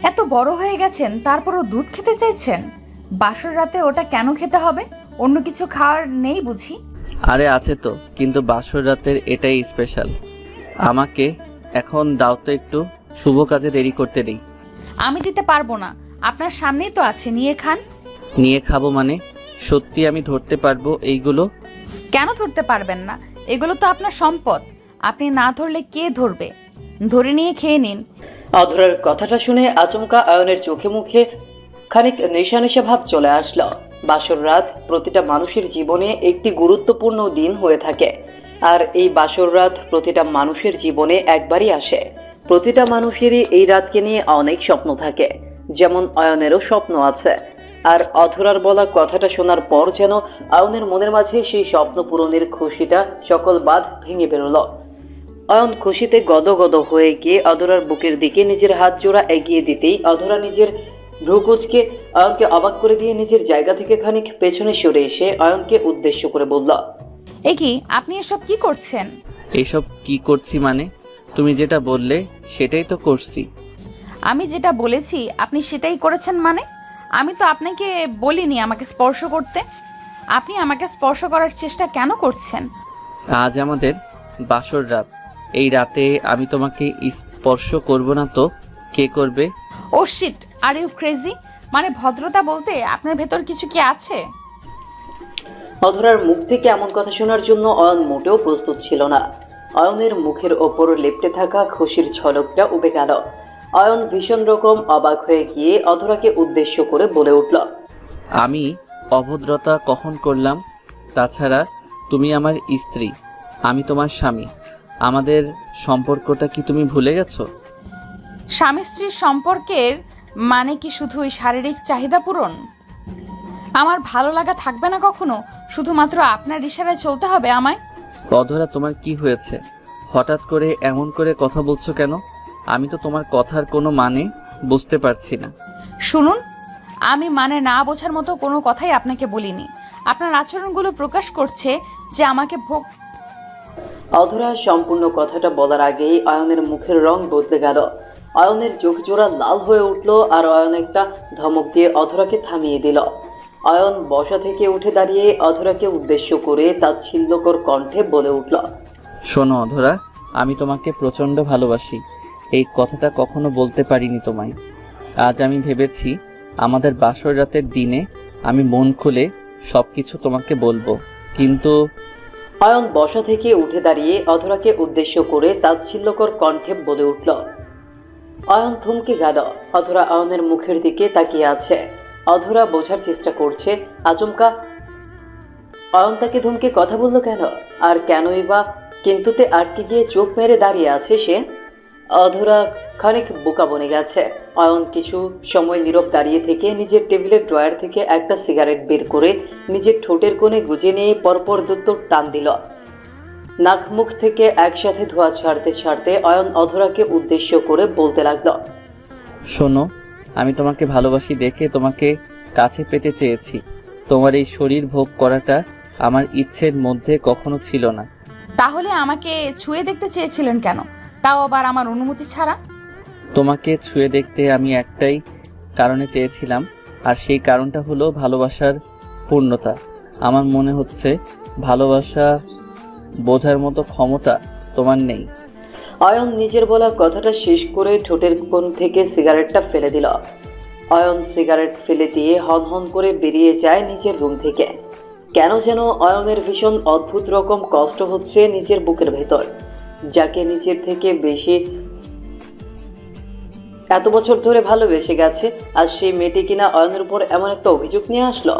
এত বড় হয়ে গেছেন তারপরও দুধ খেতে চাইছেন? বাসর রাতে ওটা কেন খেতে হবে? অন্য কিছু খাওয়ার নেই বুঝি? আরে আছে তো, কিন্তু বাসর রাতের এটাই স্পেশাল। আমাকে এখন দাও তো, একটু শুভ কাজে দেরি করতে নেই। আমি দিতে পারবো না, আপনার সামনেই তো আছে, নিয়ে খান। নিয়ে খাবো মানে? সত্যি আমি ধরতে পারবো এইগুলো? কেন ধরতে পারবেন না? এগুলো তো আপনার সম্পদ, আপনি না ধরলে কে ধরবে? ধরে নিয়ে খেয়ে নিন। অধরার কথাটা শুনে আচমকা আয়নের চোখে মুখে খানিক নেশা নেশা ভাব চলে আসলো। বাসর রাত প্রতিটা মানুষের জীবনে একটি গুরুত্বপূর্ণ দিন হয়ে থাকে, আর এই বাসর রাত প্রতিটা মানুষের জীবনে একবারই আসে। প্রতিটা মানুষেরই এই রাতকে নিয়ে অনেক স্বপ্ন থাকে, যেমন অয়নেরও স্বপ্ন আছে। আর অধরার বলা কথাটা শোনার পর যেন অয়নের মনের মাঝে সেই স্বপ্ন পূরণের খুশিটা সকল বাঁধ ভেঙে বেরোলো। অয়ন খুশিতে গদগদ হয়ে গিয়ে অধরার বুকের দিকে নিজের হাত জোড়া এগিয়ে দিতেই অধরা নিজের ভ্রুকুচকে অয়নকে অবাক করে দিয়ে নিজের জায়গা থেকে খানিক পেছনে সরে এসে অয়নকে উদ্দেশ্য করে বলল, এ কি, আপনি এসব কি করছেন? এইসব কি করছি মানে? তুমি যেটা বললে সেটাই তো করছি। আমি যেটা বলেছি আপনি সেটাই করেছেন মানে? আমি তো আপনাকে বলিনি আমাকে স্পর্শ করতে। আপনি আমাকে স্পর্শ করার চেষ্টা কেন করছেন? আজ আমাদের বাসর রাত, এই রাতে আমি তোমাকে স্পর্শ করব না তো কে করবে? ও শিট, আর ইউ ক্রেজি? মানে ভদ্রতা বলতে আপনার ভেতর কিছু কি আছে? অধরার মুখ থেকে এমন কথা শোনার জন্য অয়ন মোটেও প্রস্তুত ছিল না। অয়নের মুখের ওপর লেপ্টে থাকা খুশির ঝলকটা উবে গেল। অয়ন ভীষণ রকম অবাক হয়ে গিয়ে অধরাকে উদ্দেশ্য করে বলে উঠল, আমি অভদ্রতা কখন করলাম? তাছাড়া তুমি আমার স্ত্রী, আমি তোমার স্বামী। আমাদের সম্পর্কটা কি তুমি ভুলে গেছো? স্বামী স্ত্রীর সম্পর্কের মানে কি শুধু ওই শারীরিক চাহিদা পূরণ? আমার ভালো লাগা থাকবে না কখনো? শুধুমাত্র আপনার ইশারায় চলতে হবে আমায়? অধরা, তোমার কি হয়েছে? হঠাৎ করে এমন করে কথা বলছো কেন? আমি তো তোমার কথার কোনো মানে বুঝতে পারছি না। শুনুন, আমি মানে না বোঝার মতো কোনো কথাই আপনাকে বলিনি। আপনার আচরণগুলো প্রকাশ করছে যে আমাকে ভোগ। অধরা সম্পূর্ণ কথাটা বলার আগেই অয়নের মুখের রং বদলে গেল। অয়নের চোখ জোড়া লাল হয়ে উঠল, আর অয়ন একটা ধমক দিয়ে অধরাকে থামিয়ে দিল। অয়ন বসা থেকে উঠে দাঁড়িয়ে অধরাকে উদ্দেশ্য করে তাচ্ছিল্যকর কণ্ঠে বলে উঠল, শোনো অধরা, আমি তোমাকে প্রচণ্ড ভালোবাসি। এই কথাটা কখনো বলতে পারিনি তোমায়। আজ আমি ভেবেছি আমাদের বাসর রাতের দিনে আমি মন খুলে সব কিছু তোমাকে বলবো, কিন্তু অয়ন বসা থেকে উঠে দাঁড়িয়ে অধরাকে উদ্দেশ্য করে তাচ্ছিল্যকর কণ্ঠে বলে উঠল। অয়ন থমকে গেল। অধরা অয়নের মুখের দিকে তাকিয়ে আছে। অধরা বোঝার চেষ্টা করছে আচমকা অয়ন তাকে ধমকে কথা বলল কেন, আর কেনই বা কিন্তুতে আটকে গিয়ে চোখ মেরে দাঁড়িয়ে আছে সে। অধরা খানিক বোকা বনে গেছে। অয়ন কিছু সময় নীরব দাঁড়িয়ে থেকে নিজের টেবিলের ড্রয়ার থেকে একটা সিগারেট বের করে নিজের ঠোঁটের কোণে গুজে নিয়ে পরপর দুটো টান দিল। নাক মুখ থেকে একসাথে ধোঁয়া ছাড়তে ছাড়তে অয়ন অধরাকে উদ্দেশ্য করে বলতে লাগলো, শোনো, আমি তোমাকে ভালোবাসি দেখে তোমাকে কাছে পেতে চেয়েছি। তোমার এই শরীর ভোগ করাটা আমার ইচ্ছের মধ্যে কখনো ছিল না। তাহলে আমাকে ছুঁয়ে দেখতে চেয়েছিলেন কেন, তাও আবার আমার অনুমতি ছাড়া? তোমাকে ছুঁয়ে দেখতে আমি একটাই কারণে চেয়েছিলাম, আর সেই কারণটা হলো ভালোবাসার পূর্ণতা। আমার মনে হচ্ছে ভালোবাসা বোঝার মতো ক্ষমতা তোমার নেই। অয়ন নিজের বলা কথাটা শেষ করে ঠোঁটের কোণ থেকে সিগারেটটা ফেলে দিল। অয়ন সিগারেট ফেলে দিয়ে হনহন করে বেরিয়ে যায় নিজের রুম থেকে। কেন যেন অয়নের ভীষণ অদ্ভুত রকম কষ্ট হচ্ছে নিজের বুকের ভেতর। যাকে নিজের থেকে বেশি এত বছর ধরে ভালোবেসে গেছে, আর সেই মেয়েটি কিনা অয়নের উপর এমন একটা অভিযোগ নিয়ে আসলো।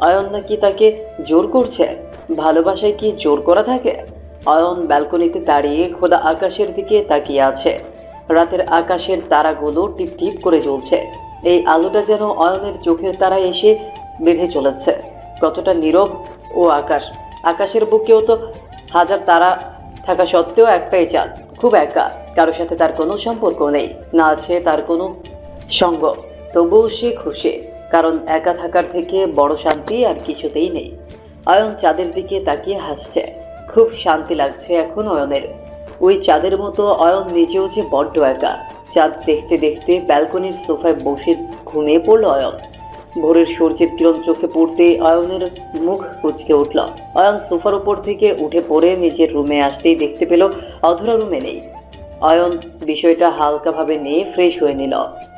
অয়ন নাকি তাকে জোর করছে? ভালোবাসায় কি জোর করা থাকে? অয়ন ব্যালকনিতে দাঁড়িয়ে খোলা আকাশের দিকে তাকিয়ে আছে। রাতের আকাশের তারাগুলো টিপ টিপ করে জ্বলছে। এই আলোটা যেন অয়নের চোখের তারায় এসে বেঁধে চলেছে। কতটা নীরব ও আকাশ! আকাশের বুকেও তো হাজার তারা থাকা সত্ত্বেও একটাই চাঁদ, খুব একা। কারোর সাথে তার কোনো সম্পর্ক নেই, না আছে তার কোনো সঙ্গ। তবুও সে খুশি, কারণ একা থাকার থেকে বড় শান্তি আর কিছুতেই নেই। অয়ন চাঁদের দিকে তাকিয়ে হাসছে। খুব শান্তি লাগছে এখন অয়নের। ওই চাঁদের মতো অয়ন নিজেও যে বড্ড একা। চাঁদ দেখতে দেখতে ব্যালকনির সোফায় বসে ঘুমিয়ে পড়ল অয়ন। ভোরের সূর্যের কিরণ চোখে পড়তে অয়নের মুখ কুঁচকে উঠল। অয়ন সোফার উপর থেকে উঠে পড়ে নিজের রুমে আসতেই দেখতে পেল অধরা রুমে নেই। অয়ন বিষয়টা হালকাভাবে নিয়ে ফ্রেশ হয়ে নিল।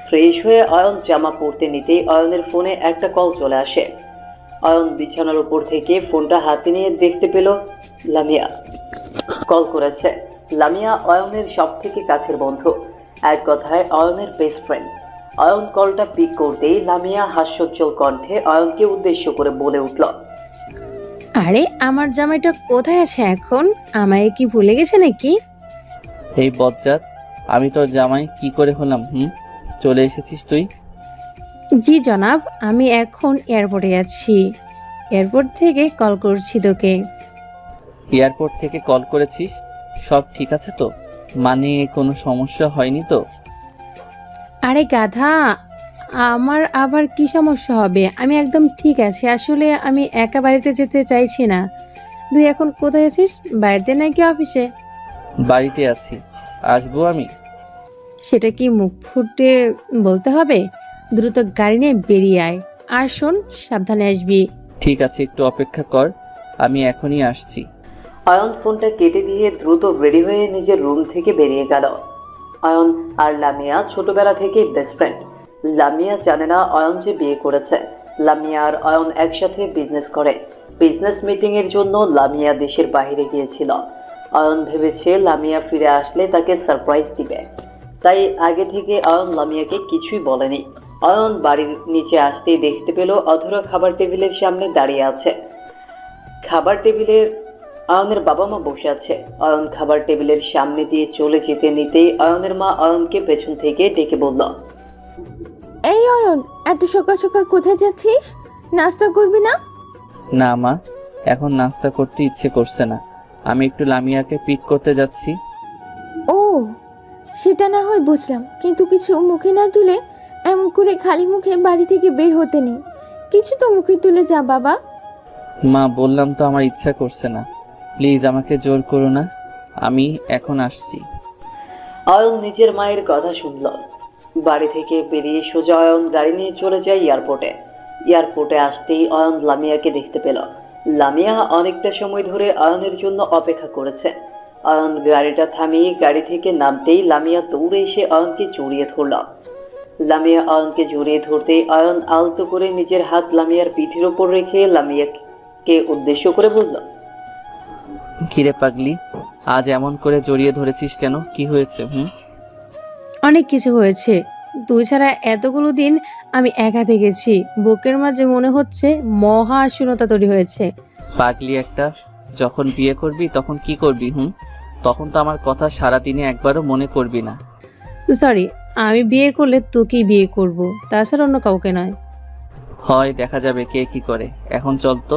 ফ্রেশ হয়ে অয়ন জামা পরতে নিতেই অয়নের ফোনে একটা কল চলে আসে। অয়ন বিছানার উপর থেকে ফোনটা হাতে নিয়ে দেখতে পেল লামিয়া কল করেছে। লামিয়া অয়নের সব থেকে কাছের বন্ধু, এক কথায় অয়নের বেস্ট ফ্রেন্ড। অয়ন কলটা পিক করতেই লামিয়া হাস্যোজ্জ্বল কণ্ঠে অয়নকে উদ্দেশ্য করে বলে উঠল, আরে আমার জামাইটা কোথায় আছে এখন? আমায় কি ভুলে গেছে নাকি? এই বজ্জাত, আমি তোর জামাই কি করে হলাম? চলে এসেছিস তুই? জি জনাব, আমি এখন এয়ারপোর্টে আছি। এয়ারপোর্ট থেকে কল করছি তোকে। এয়ারপোর্ট থেকে কল করেছিস? সব ঠিক আছে তো? মানে কোনো সমস্যা হয়নি তো? আরে গাধা, আমার আবার কি সমস্যা হবে? আমি একদম ঠিক আছি। আসলে আমি একা বাড়িতে যেতে চাইছি না। তুই এখন কোথায় আছিস? বাড়িতে নাকি অফিসে? বাড়িতে আছি, আসবো আমি? সেটা কি মুখ ফুটে বলতে হবে? দ্রুত গাড়ি নিয়ে বেরিয়ে আয়। আর শোন, সাবধানে আসবি। ঠিক আছে, একটু অপেক্ষা কর, আমি এখনই আসছি। অয়ন ফোনটা কেটে দিয়ে দ্রুত রেডি হয়ে নিজের রুম থেকে বেরিয়ে গেল। অয়ন আর লামিয়া ছোটবেলা থেকেই বেস্ট ফ্রেন্ড। লামিয়া জানে না অয়ন যে বিয়ে করেছে। লামিয়া আর অয়ন একসাথে বিজনেস করে। বিজনেস মিটিংয়ের জন্য লামিয়া দেশের বাইরে গিয়েছিল। অয়ন ভেবেছে লামিয়া ফিরে আসলে তাকে সারপ্রাইজ দিবে, তাই আগে থেকে অয়ন লামিয়াকে কিছুই বলেনি। অয়ন বাড়ির নিচে আসতেই দেখতে পেল অধরা খাবার টেবিলের সামনে দাঁড়িয়ে আছে। খাবার টেবিলের অয়নের বাবা মা বসে আছে। অয়ন খাবার টেবিলের সামনে দিয়ে চলে যেতে নিতেই অয়নের মা অয়নকে পেছন থেকে ডেকে বলল, এই অয়ন, এত সকাল সকাল কোথায় যাচ্ছিস? নাস্তা করবি না? না মা, এখন নাস্তা করতে ইচ্ছে করছে না, আমি একটু লামিয়াকে পিক করতে যাচ্ছি। ও, সেটা না হয় বুঝলাম, কিন্তু কিছু মুখে না তুলে এমন করে খালি মুখে বাড়ি থেকে বের হতে নেই। কিছু তো মুখে তুলে যা বাবা। মা, বললাম তো আমার ইচ্ছা করছে না, প্লিজ আমাকে জোর করো না, আমি এখন আসছি। অয়ন নিজের মায়ের কথা শুনল। বাড়ি থেকে বেরিয়ে সোজা অয়ন গাড়ি নিয়ে চলে যায় এয়ারপোর্টে। এয়ারপোর্টে আসতেই অয়ন লামিয়াকে দেখতে পেল। লামিয়া অনেকটা সময় ধরে অয়নের জন্য অপেক্ষা করেছে। অয়ন গাড়িটা থামিয়ে গাড়ি থেকে নামতেই লামিয়া দৌড়ে এসে অয়নকে জড়িয়ে ধরল। লামিয়া অয়নকে জড়িয়ে ধরতেই অয়ন আলতো করে নিজের হাত লামিয়ার পিঠের ওপর রেখে লামিয়াকে উদ্দেশ্য করে বলল, কিরে পাগলি, আজ এমন করে জড়িয়ে ধরেছিস কেন? কি হয়েছে? অনেক কিছু হয়েছে। তুই ছাড়া এতগুলো দিন আমি একা থেকেছি। বুকের মাঝে মনে হচ্ছে মহা শূন্যতা তৈরি হয়েছে। পাগলি একটা, যখন বিয়ে করবি তখন কি করবি? তখন তো আমার কথা সারাদিনে একবারও মনে করবি না। সরি, আমি বিয়ে করলে তোকেই বিয়ে করব, তাছাড়া অন্য কাউকে নয়। হয় দেখা যাবে কে কি করে। এখন চল তো,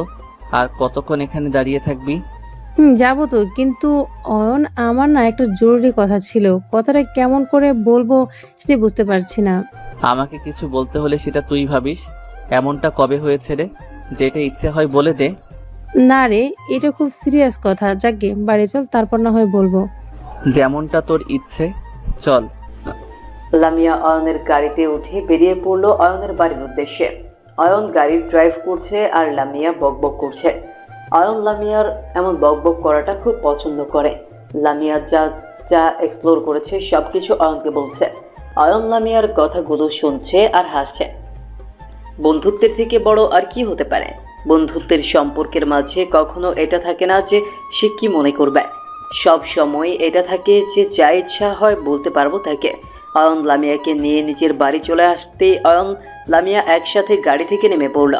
আর কতক্ষণ এখানে দাঁড়িয়ে থাকবি? যাবো তো, কিন্তু অয়ন, আমার না একটা জরুরি কথা ছিল। কথাটা কেমন করে বলবো সেটা বুঝতে পারছি না। আমাকে কিছু বলতে হলে সেটা তুই ভাবিস। এমনটা কবে হয়েছে রে? যেটা ইচ্ছে হয় বলে দে। না রে, এটা খুব সিরিয়াস কথা। যাকে বাড়ি চল, তারপর না হয় বলবো। যেমনটা তোর ইচ্ছে, চল। লামিয়া অয়নের গাড়িতে উঠে বেরিয়ে পড়লো অয়নের বাড়ির উদ্দেশ্যে। অয়ন গাড়ি ড্রাইভ করছে আর লামিয়া বকবক করছে। অয়ন লামিয়ার এমন বকবক করাটা খুব পছন্দ করে। লামিয়া যা যা এক্সপ্লোর করেছে সবকিছু অয়নকে বলছে। অয়ন লামিয়ার কথাগুলো শুনছে আর হাসছে। বন্ধুত্বের থেকে বড় আর কি হতে পারে? বন্ধুত্বের সম্পর্কের মাঝে কখনো এটা থাকে না যে সে কি মনে করবে। সব সময় এটা থাকে যে যা ইচ্ছা হয় বলতে পারবো তাকে। অয়ন লামিয়াকে নিয়ে নিজের বাড়ি চলে আসতে অয়ন লামিয়া একসাথে গাড়ি থেকে নেমে পড়ল।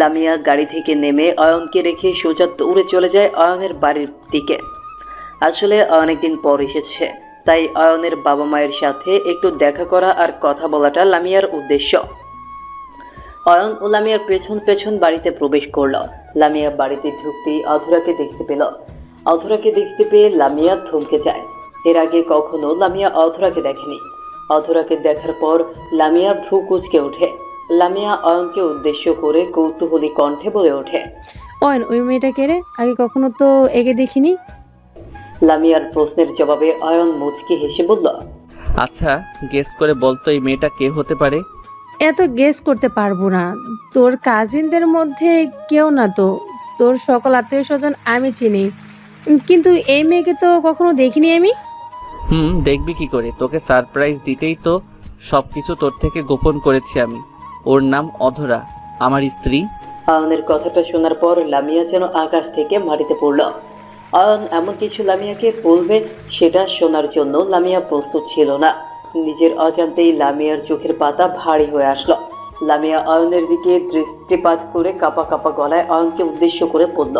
লামিয়া গাড়ি থেকে নেমে অয়নকে রেখে সোজা দৌড়ে চলে যায় অয়নের বাড়ির দিকে। আসলে অনেকদিন পর এসেছে, তাই অয়নের বাবা মায়ের সাথে একটু দেখা করা আর কথা বলাটা লামিয়ার উদ্দেশ্য। অয়ন ও লামিয়ার পেছন পেছন বাড়িতে প্রবেশ করল। লামিয়া বাড়িতে ঢুকতেই অধরাকে দেখতে পেল। অধরাকে দেখতে পেয়ে লামিয়া থমকে যায়। এর আগে কখনো লামিয়া অধরাকে দেখেনি। অধরাকে দেখার পর লামিয়া ভ্রু কুঁচকে ওঠে। লামিয়া অয়নকে উদ্দেশ্য করে কৌতূহলী কণ্ঠে বলে ওঠে, অয়ন, ওই মেয়েটা কে রে? আগে কখনো তো একে দেখিনি। লামিয়ার প্রশ্নের জবাবে অয়ন মুচকি হেসে বলল, আচ্ছা গেস করে বলতো এই মেয়েটা কে হতে পারে? এত গেস করতে পারবো না। তোর কাজিনদের মধ্যে কেউ না তো। তোর সকল আত্মীয় স্বজন আমি চিনি, কিন্তু এই মেয়েকে তো কখনো দেখিনি আমি। দেখবি কি করে? তোকে সারপ্রাইজ দিতেই তো সবকিছু তোর থেকে গোপন করেছি আমি। ওর নাম অধরা, আমার স্ত্রী। অয়নের কথাটা শোনার পর লামিয়া যেন আকাশ থেকে মাটিতে পড়ল। অয়ন এমন কিছু লামিয়াকে বলবে সেটা শোনার জন্য লামিয়া প্রস্তুত ছিল না। নিজের অজান্তেই লামিয়ার চোখের পাতা ভারী হয়ে আসলো। লামিয়া অয়নের দিকে দৃষ্টিপাত করে কাঁপা কাঁপা গলায় অয়নকে উদ্দেশ্য করে বলল,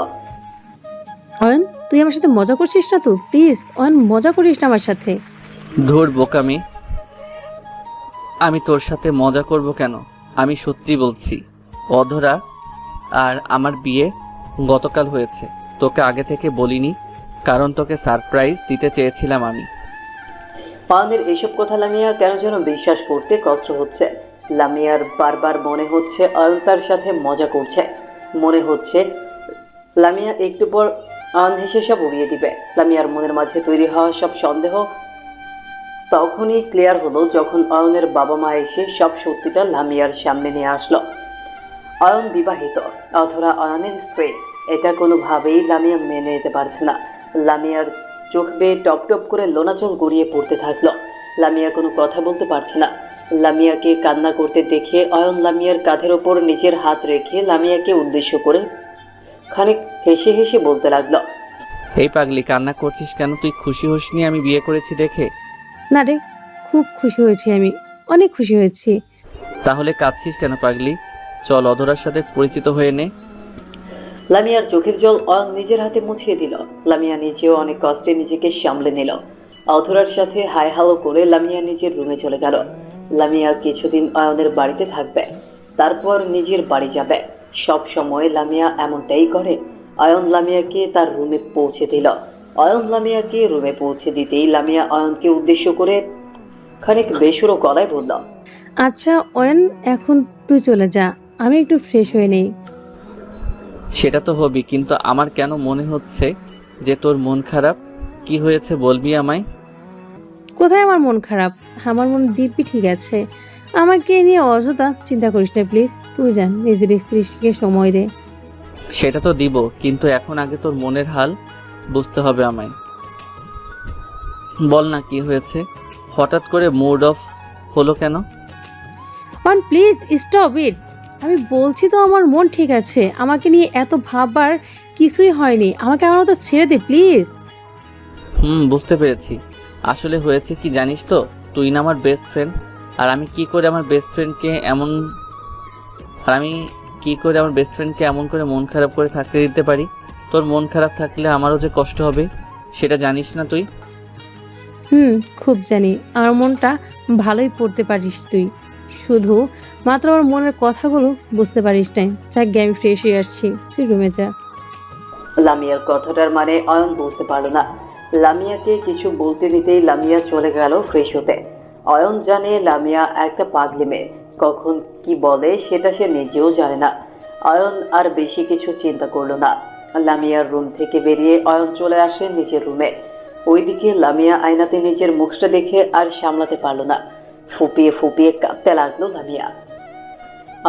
অয়ন, তুই আমার সাথে মজা করছিস না তো? প্লিজ অয়ন, মজা করিস না আমার সাথে। ধুর বোকামি, আমি তোর সাথে মজা করব কেন? আমি সত্যি বলছি, অধরা আর আমার বিয়ে গতকাল হয়েছে। তোকে আগে থেকে বলিনি, কারণ তোকে সারপ্রাইজ দিতে চেয়েছিলাম আমি। অয়নের এইসব কথা লামিয়া কেন যেন বিশ্বাস করতে কষ্ট হচ্ছে। লামিয়ার বারবার মনে হচ্ছে অয়ন তার সাথে মজা করছে। মনে হচ্ছে লামিয়া একটু পর অয়ন হেসে সব উড়িয়ে দিবে। লামিয়ার মনের মাঝে তৈরি হওয়া সব সন্দেহ তখনই ক্লিয়ার হলো যখন অয়নের বাবা মা এসে সব সত্যিটা লামিয়ার সামনে নিয়ে আসলো। অয়ন বিবাহিত, অথরা অয়নের স্ত্রী। এটা কোনোভাবেই লামিয়া মেনে নিতে পারছে না। লামিয়ার চোখ বেয়ে টপ টপ করে লোনাচল গড়িয়ে পড়তে থাকলো। লামিয়া কোনো কথা বলতে পারছে না। লামিয়াকে কান্না করতে দেখে অয়ন লামিয়ার কাঁধের ওপর নিজের হাত রেখে লামিয়াকে উদ্দেশ্য করে খানিক হেসে হেসে বলতে লাগলো, এই পাগলি, কান্না করছিস কেন? তুই খুশি হসনি আমি বিয়ে করেছি দেখে? না রে, খুব খুশি হয়েছি আমি, অনেক খুশি হয়েছি। তাহলে কাঁদছিস কেন পাগলি? চল অধরার সাথে পরিচিত হয়ে নে। লামিয়ার চোখের জল অয়ন নিজের হাতে মুছিয়ে দিল। লামিয়া নিজেও অনেক কষ্টে নিজেকে সামলে নিল। অধরার সাথে হাই হ্যালো করে লামিয়া নিজের রুমে চলে গেল। লামিয়া কিছুদিন অয়নের বাড়িতে থাকবে, তারপর নিজের বাড়ি যাবে। সব সময় লামিয়া এমনটাই করে। অয়ন লামিয়াকে তার রুমে পৌঁছে দিল। অয়ন লামিয়াকে রুমে পৌঁছে দিতেই লামিয়া অয়নকে উদ্দেশ্য করে খানিক বেসুরো গলায় বলল, আচ্ছা অয়ন, এখন তুই চলে যা, আমি একটু ফ্রেশ হয়ে নেই। সেটা তো হবি, কিন্তু আমার কেন মনে হচ্ছে যে তোর মন খারাপ। কি হয়েছে বলবি আমায়? কোথায় আমার মন খারাপ? আমার মন দিব্যি ঠিক আছে। আমাকে নিয়ে অযথা চিন্তা করিস না প্লিজ। তুই জান, নিজের স্ত্রীকে সময় দে। সেটা তো দিব, কিন্তু এখন আগে তোর মনের হাল বুঝতে হবে আমায়। বল না কি হয়েছে? হঠাৎ করে মুড অফ হলো কেন? On please stop it. আমি বলছি তো আমার মন ঠিক আছে, আমাকে নিয়ে এত ভাববার কিছুই হয়নি। আমাকে আমার মতো ছেড়ে দে প্লিজ। বুঝতে পেরেছি। আসলে হয়েছে কি জানিস তো, তুই না আমার বেস্ট ফ্রেন্ড। আর আমি কি করে আমার বেস্ট ফ্রেন্ডকে এমন করে মন খারাপ করে থাকতে দিতে পারি? তোর মন খারাপ থাকলে আমারও যে কষ্ট হবে, সেটা জানিস না তুই? খুব জানি। আমার মনটা ভালোই পড়তে পারিস তুই, শুধু মাত্র আমার মনের কথাগুলো বুঝতে পারিস না। যাক গে, আমি ফ্রেশ হয়ে আসছি, তুই রুমে যা। লামিয়ার কথাটার মানে অয়ন বুঝতে পারল না। লামিয়াকে কিছু বলতে দিতেই লামিয়া চলে গেল ফ্রেশ হতে। অয়ন জানে লামিয়া একটা পাগলি মেয়ে, কখন কি বলে সেটা সে নিজেও জানে না। অয়ন আর বেশি কিছু চিন্তা করলো না। লামিয়ার রুম থেকে বেরিয়ে অয়ন চলে আসে নিজের রুমে। ওইদিকে লামিয়া আয়নাতে নিজের মুখটা দেখে আর সামলাতে পারল না। ফুপিয়ে ফুপিয়ে কাঁদতে লাগলো লামিয়া।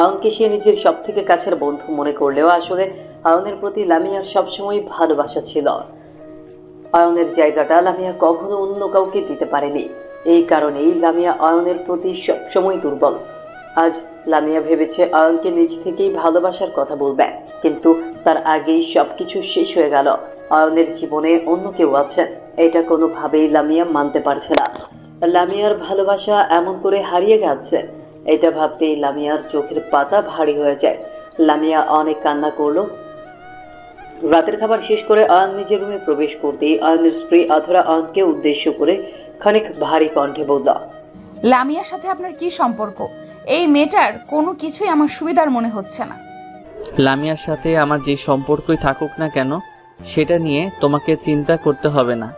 অয়নকে সে নিজের সব থেকে কাছের বন্ধু মনে করলেও আসলে অয়নের প্রতি লামিয়ার সবসময় ভালোবাসা ছিল। অয়নের জায়গাটা লামিয়া কখনো অন্য কাউকে দিতে পারেনি। এই কারণেই লামিয়া অয়নের প্রতি সবসময় দুর্বল। আজ লামিয়া ভেবেছে অয়নকে নিজ থেকেই ভালোবাসার কথা বলবে, কিন্তু তার আগেই সবকিছু শেষ হয়ে গেল। অয়নের জীবনে অন্য কেউ আছে, এটা কোনোভাবেই লামিয়া মানতে পারছে না। লামিয়ার ভালোবাসা এমন করে হারিয়ে গেছে, এটা ভাবতেই লামিয়ার চোখের পাতা ভারী হয়ে যায়। লামিয়া অনেক কান্না করলো। রাতের খাবার শেষ করে অয়ন নিজের রুমে প্রবেশ করতেই অয়নের স্ত্রী অধরা অয়নকে উদ্দেশ্য করে খানিক ভারী কণ্ঠে বলল, লামিয়ার সাথে আপনার কি সম্পর্ক? এই মেয়েটার কোনো কিছুই আমার সুবিধার মনে হচ্ছে না। লামিয়ার সাথে আমার যে সম্পর্কই থাকুক না কেন, সেটা নিয়ে তোমাকে চিন্তা করতে হবে না।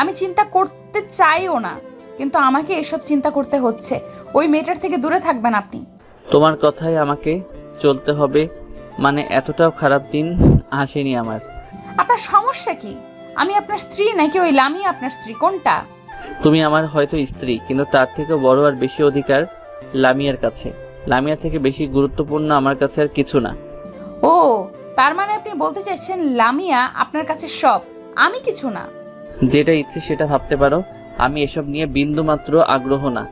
আমি চিন্তা করতে চাইও না, কিন্তু আমাকে এসব চিন্তা করতে হচ্ছে। ওই মেয়েটার থেকে দূরে থাকবেন আপনি। তোমার কথাই আমাকে চলতে হবে, মানে এতটাও খারাপ দিন আসেনি আমার। আপনার সমস্যা কি? আমি আপনার স্ত্রী নাকি ওই লামিয়া আপনার স্ত্রী, কোনটা? তুমি আমার হয়তো স্ত্রী, কিন্তু তার থেকে বড় আর বেশি অধিকার লামিয়ার কাছে। লামিয়ার থেকে বেশি গুরুত্বপূর্ণ আমার কাছে আর কিছু না। ও, তার মানে আপনি বলতে চাইছেন লামিয়া আপনার কাছে সব, আমি কিছু না? যেটা ইচ্ছে সেটা ভাবতে পারো, আমি এসব নিয়ে বিন্দু মাত্র আগ্রহ না।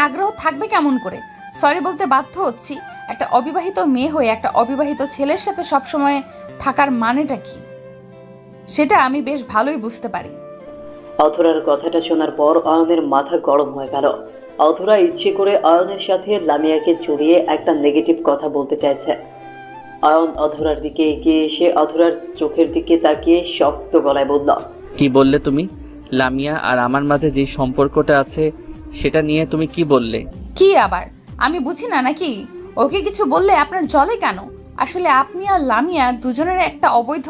আগ্রহ থাকবে কেমন করে? সরি বলতে বাধ্য হচ্ছি, একটা অবিবাহিত মেয়ে হয়ে একটা অবিবাহিত ছেলের সাথে সবসময় থাকার মানেটা কি সেটা আমি বেশ ভালোই বুঝতে পারি। অধরার কথাটা শোনার পর অয়নের মাথা গরম হয়ে গেল। অধরা ইচ্ছে করে অয়নের সাথে লামিয়াকে জড়িয়ে একটা নেগেটিভ কথা বলতে চাইছে। অয়ন অধরার দিকে এগিয়ে এসে অধরার চোখের দিকে তাকিয়ে শক্ত গলায় বলল, কি বললে তুমি? লামিয়া আর আমার মাঝে যে সম্পর্কটা আছে সেটা নিয়ে তুমি কি বললে? কি আবার? আমি বুঝি না নাকি? ওকে কিছু বললে আপনার জলে কেন? আসলে আপনি আর লামিয়া দুজনের একটা অবৈধ।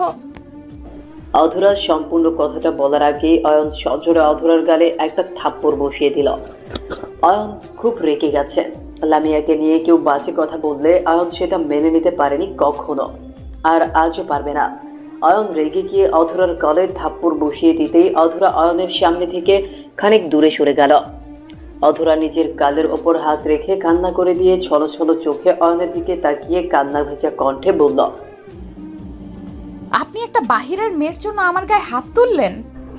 অধরার সম্পূর্ণ কথাটা বলার আগেই অয়ন সজোরে অধরার গালে একটা থাপ্পড় বসিয়ে দিল। অয়ন খুব রেগে গেছে। লামিয়াকে নিয়ে কেউ বাজে কথা বললে অয়ন সেটা মেনে নিতে পারেনি কখনো, আর আজও পারবে না। অয়ন রেগে গিয়ে অধরার গলে থাপ্পড় বসিয়ে দিতেই অধরা অয়নের সামনে থেকে খানিক দূরে সরে গেল। অধরা নিজের গালের ওপর হাত রেখে কান্না করে দিয়ে ছলো ছলো চোখে অয়নের দিকে তাকিয়ে কান্না ভেজা কণ্ঠে বলল, আপনি একটা বাহিরের মেয়ের জন্য আমার গায়ে হাত তুললেন?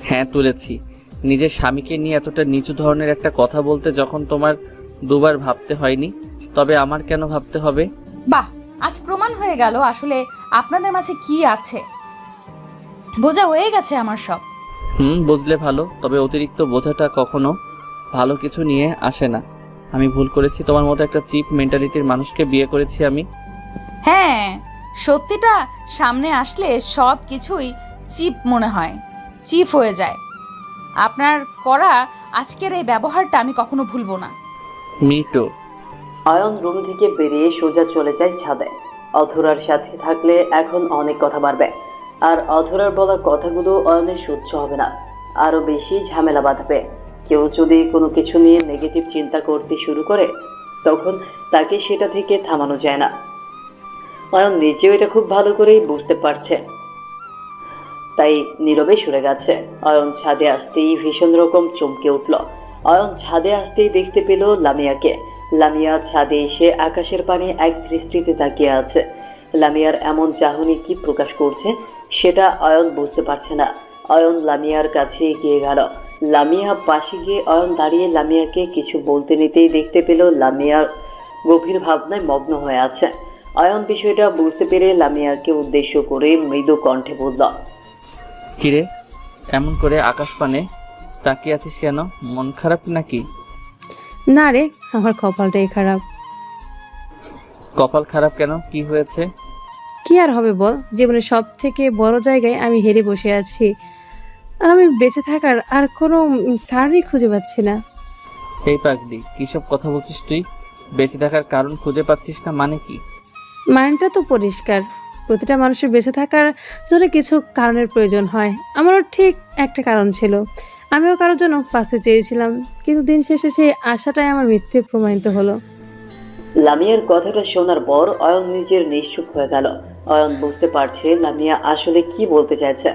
হ্যাঁ তুলেছি। নিজের স্বামীকে নিয়ে এতটা নিচু ধরনের একটা কথা বলতে যখন তোমার দুবার ভাবতে হয়নি, তবে আমার কেন ভাবতে হবে? বাহ, আজ প্রমাণ হয়ে গেল আসলে আপনাদের মাঝে কি আছে। বোঝা হয়ে গেছে আমার সব। বুঝলে ভালো, তবে অতিরিক্ত বোঝাটা কখনো ভালো কিছু নিয়ে আসে না। আমি ভুল করেছি, তোমার মতো একটা চিপ মেন্টালিটির মানুষকে বিয়ে করেছি আমি। হ্যাঁ, সত্যিটা সামনে আসলে সব কিছুই চিপ মনে হয়, চিপ হয়ে যায়। আপনার করা আজকের এই ব্যবহারটা আমি কখনো ভুলবো না। মিটো। অয়ন রুম থেকে বেরিয়ে সোজা চলে যায় ছাদে। অধরার সাথে থাকলে এখন অনেক কথা বাড়বে, আর অধরার বলা কথাগুলো অয়নের সহ্য হবে না, আরও বেশি ঝামেলা বাঁধাবে। কেউ যদি কোনো কিছু নিয়ে নেগেটিভ চিন্তা করতে শুরু করে তখন তাকে সেটা থেকে থামানো যায় না। অয়ন নিজেও এটা খুব ভালো করেই বুঝতে পারছে, তাই নীরবে সরে গেছে। অয়ন ছাদে আসতেই ভীষণ রকম চমকে উঠল। অয়ন ছাদে আসতেই দেখতে পেল লামিয়াকে। লামিয়া ছাদে এসে আকাশের পানে এক দৃষ্টিতে তাকিয়ে আছে। লামিয়ার এমন চাহনি কি প্রকাশ করছে সেটা অয়ন বুঝতে পারছে না। অয়ন লামিয়ার কাছে এগিয়ে গেল। লামিয়া পাশে গিয়ে অয়ন দাঁড়িয়ে লামিয়াকে কিছু বলতে নিতেই দেখতে পেল লামিয়ার গভীর ভাবনায় মগ্ন হয়ে আছে। অয়ন বিষয়টা বুঝতে পেরে লামিয়াকে উদ্দেশ্য করে মৃদু কণ্ঠে বলল, কিরে, এমন করে আকাশ পানে তাকিয়ে আছিস কেন? মন খারাপ নাকি? না রে, আমার কপালটাই খারাপ। কপাল খারাপ কেন? কি হয়েছে? কি আর হবে বল, জীবনের সব থেকে বড় জায়গায় আমি হেরে বসে আছি। আমি বেঁচে থাকার আর কোনো কারণই খুঁজে পাচ্ছি না। এই পাগলি, কি সব কথা বলছিস তুই? বেঁচে থাকার কারণ খুঁজে পাচ্ছিস না মানে কি? মাইন্ডটা তো পরিষ্কার, প্রতিটা মানুষের বেঁচে থাকার জন্য কিছু কারণের প্রয়োজন হয়। আমারও ঠিক একটা কারণ ছিল, আমিও কারোর জন্য বাঁচতে চেয়েছিলাম, কিন্তু দিন শেষে সেই আশাটাই আমার মিথ্যে প্রমাণিত হলো। লামিয়ার কথাটা শোনার পর অয়ন নিজের নিশ্চুপ হয়ে গেল। অয়ন বুঝতে পারছে লামিয়া আসলে কি বলতে চাইছে।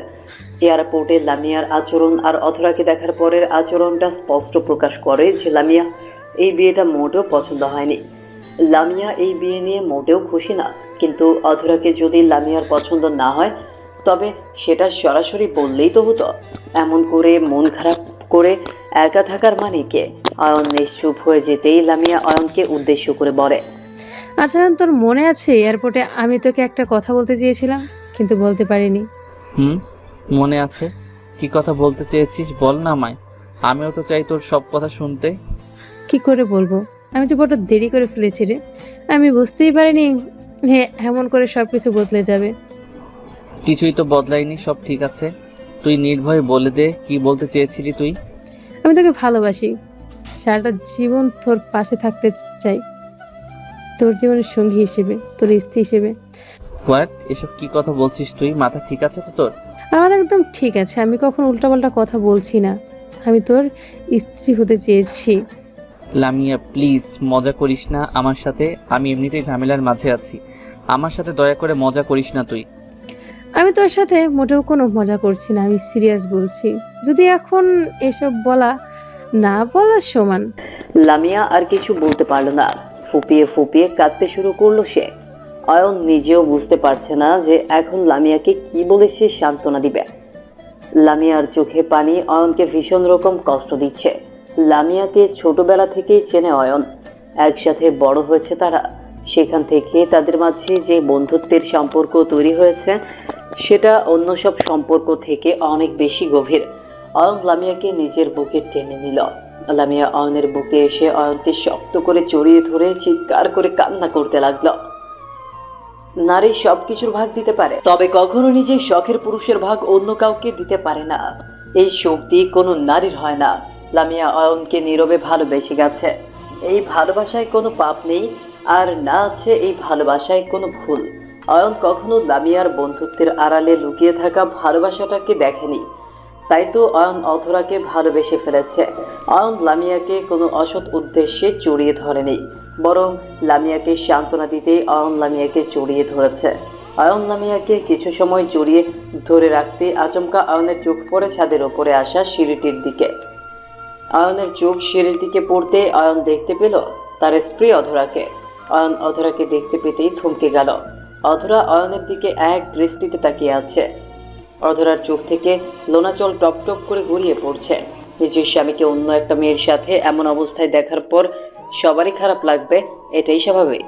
এয়ারপোর্টে লামিয়ার আচরণ আর অধরাকে দেখার পরের আচরণটা স্পষ্ট প্রকাশ করে যে লামিয়া এই বিয়েটা মোটেও পছন্দ হয়নি। লামিয়া এই বিয়ে নিয়ে মোটেও খুশি না, কিন্তু অধরাকে যদি লামিয়ার পছন্দ না হয় তবে সেটা সরাসরি বললেই তো হতো। এমন করে মন খারাপ করে একা থাকার মানে কে? অয়ন নিশ্চুপ হয়ে যেতেই লামিয়া অয়নকে উদ্দেশ্য করে বলে, আচ্ছা তোর মনে আছে এয়ারপোর্টে আমি তোকে একটা কথা বলতে চেয়েছিলাম কিন্তু বলতে পারিনি? মনে আছে। কি কথা বলতে চেয়েছিস বল না আমায়, আমিও তো চাই তোর সব কথা শুনতে। কি করে বলবো, আমি যে বড় দেরি করে ফেলেছি রে। আমি বুঝতেই পারিনি এমন করে সব কিছু বদলে যাবে। কিছুই তো বদলায়নি, সব ঠিক আছে। তুই নির্ভয়ে বলে দে, কি বলতে চেয়েছিলি তুই? আমি তোকে ভালোবাসি, সারাটা জীবন তোর পাশে থাকতে চাই, তোর জীবনের সঙ্গী হিসেবে, তোর স্ত্রী হিসেবে। হোয়াট? এসব কি কথা বলছিস তুই? মাথা ঠিক আছে তো তোর? আমার একদম ঠিক আছে, আমি কখনো উল্টাপাল্টা কথা বলছি না। আমি তোর স্ত্রী হতে চেয়েছি। লামিয়া প্লিজ মজা করিস না আমার সাথে, আমি এমনিতেই ঝামেলার মাঝে আছি। আমার সাথে দয়া করে মজা করিস না তুই। আমি তোর সাথে মোটেও কোনো মজা করছি না, আমি সিরিয়াস বলছি। যদি এখন এসব বলা না বলার সমান। লামিয়া আর কিছু বলতে পারল না, ফুপিয়ে ফুপিয়ে কাঁদতে শুরু করলো সে। অয়ন নিজেও বুঝতে পারছে না যে এখন লামিয়াকে কি বলে সে সান্ত্বনা দিবে। লামিয়ার চোখে পানি অয়নকে ভীষণ রকম কষ্ট দিচ্ছে। লামিয়াকে ছোটবেলা থেকেই চেনে অয়ন, একসাথে বড় হয়েছে তারা। সেখান থেকে তাদের মাঝে যে বন্ধুত্বের সম্পর্ক তৈরি হয়েছে সেটা অন্য সব সম্পর্ক থেকে অনেক বেশি গভীর। অয়ন লামিয়াকে নিজের বুকে টেনে নিল। লামিয়া অয়নের বুকে এসে অয়নকে শক্ত করে জড়িয়ে ধরে চিৎকার করে কান্না করতে লাগলো। নারী সবকিছুর ভাগ দিতে পারে, তবে কখনো নিজের শখের পুরুষের ভাগ অন্য কাউকে দিতে পারে না। এই শক্তি কোনো নারীর হয় না। লামিয়া অয়নকে নীরবে ভালোবেসে গেছে। এই ভালোবাসায় কোনো পাপ নেই, আর না আছে এই ভালোবাসায় কোনো ভুল। অয়ন কখনো লামিয়ার বন্ধুত্বের আড়ালে লুকিয়ে থাকা ভালোবাসাটাকে দেখেনি, তাই তো অয়ন অধরাকে ভালোবেসে ফেলেছে। অয়ন লামিয়াকে কোনো অসৎ উদ্দেশ্যে জড়িয়ে ধরেনি, বরং লামিয়াকে সান্ত্বনা দিতেই অয়ন লামিয়াকে জড়িয়ে ধরেছে। অয়ন লামিয়াকে কিছু সময় জড়িয়ে ধরে রাখতে আচমকা অয়নের চোখ পড়ে ছাদের ওপরে আসা সিঁড়িটির দিকে। অয়নের চোখ সিঁড়ির দিকে পড়তে অয়ন দেখতে পেল তার স্ত্রী অধরাকে। অয়ন অধরাকে দেখতে পেতেই থমকে গেল। অধরা অয়নের দিকে এক দৃষ্টিতে তাকিয়ে আছে। অধরার চোখ থেকে লোনাচল টপ টপ করে গড়িয়ে পড়ছে। নিজের স্বামীকে অন্য একটা মেয়ের সাথে এমন অবস্থায় দেখার পর সবারই খারাপ লাগবে, এটাই স্বাভাবিক।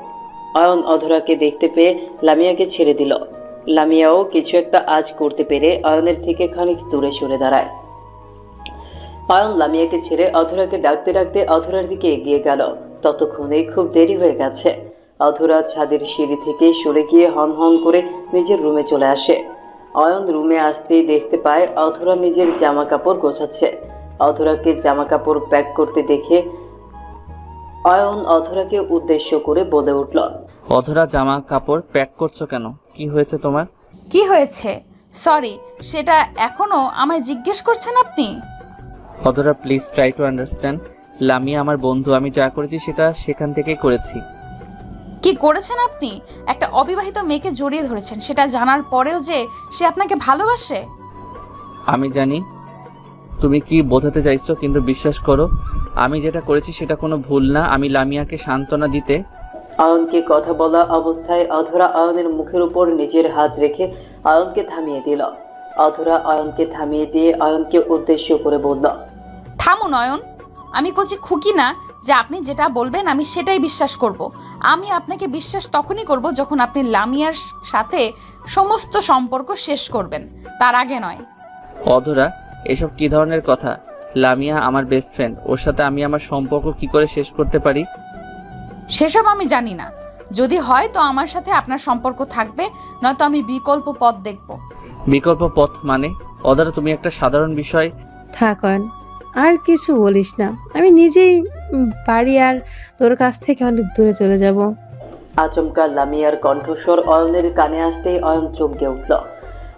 অয়ন অধরাকে দেখতে পেয়ে লামিয়াকে ছেড়ে দিল। লামিয়াও কিছু একটা আজ করতে পেরে অয়নের থেকে খানিক দূরে সরে দাঁড়ায়। অয়ন লামিয়াকে ছেড়ে অধরাকে ডাকতে ডাকতে অধরার দিকে এগিয়ে গেল। ততক্ষণে খুব দেরি হয়ে গেছে। অধরা ছাদের সিঁড়ি থেকে সরে গিয়ে হন হন করে নিজের রুমে চলে আসে। অয়ন রুমে আসতেই দেখতে পায় অধরা নিজের জামা কাপড় গোছাচ্ছে। অধরাকে জামা কাপড় প্যাক করতে দেখে অয়ন অধরাকে উদ্দেশ্য করে বলে উঠল, অধরা জামা কাপড় প্যাক করছো কেন? কি হয়েছে তোমার? কি হয়েছে? সরি, সেটা এখনো আমায় জিজ্ঞেস করছেন আপনি? অধরা please try to understand. Lamia আমার বন্ধু, আমি যা করেছি সেটা সেখান থেকেই করেছি। কি করেছেন আপনি? একটা অবিবাহিত মেয়েকে জড়িয়ে ধরেছেন, সেটা জানার পরেও যে সে আপনাকে ভালোবাসে। আমি জানি তুমি কি বোঝাতে চাইছো, কিন্তু বিশ্বাস করো আমি যেটা করেছি সেটা কোনো ভুল না। আমি লামিয়াকে সান্ত্বনা দিতে। অয়নকে কথা বলা অবস্থায় অধরা অয়নের মুখের উপর নিজের হাত রেখে অয়নকে থামিয়ে দিল। অধরা অয়নকে থামিয়ে দিয়ে অয়নকে উদ্দেশ্য করে বলল, থামুন অয়ন, আমি কচি খুকি না যে আপনি যেটা বলবেন আমি সেটাই বিশ্বাস করব। আমি আপনাকে বিশ্বাস তখনই করব যখন আপনি লামিয়ার সাথে সমস্ত সম্পর্ক শেষ করবেন, তার আগে নয়। অধরা এসব কি ধরনের কথা? লামিয়া আমার বেস্ট ফ্রেন্ড, ওর সাথে আমি আমার সম্পর্ক কি করে শেষ করতে পারি? সেসব আমি জানি না। যদি হয় তো আমার সাথে আপনার সম্পর্ক থাকবে, নয়তো আমি বিকল্প পথ দেখব। বিকল্প পথ মানে? অধরা তুমি একটা সাধারণ বিষয়। থাক অয়ন, আর কিছু বলিস না। আমি নিজেই বাড়ি আর তোর কাছ থেকে অনেক দূরে চলে যাব। আচমকা লামিয়ার কণ্ঠস্বর অয়নের কানে আসতেই অয়ন চোখ দিয়ে উঠল।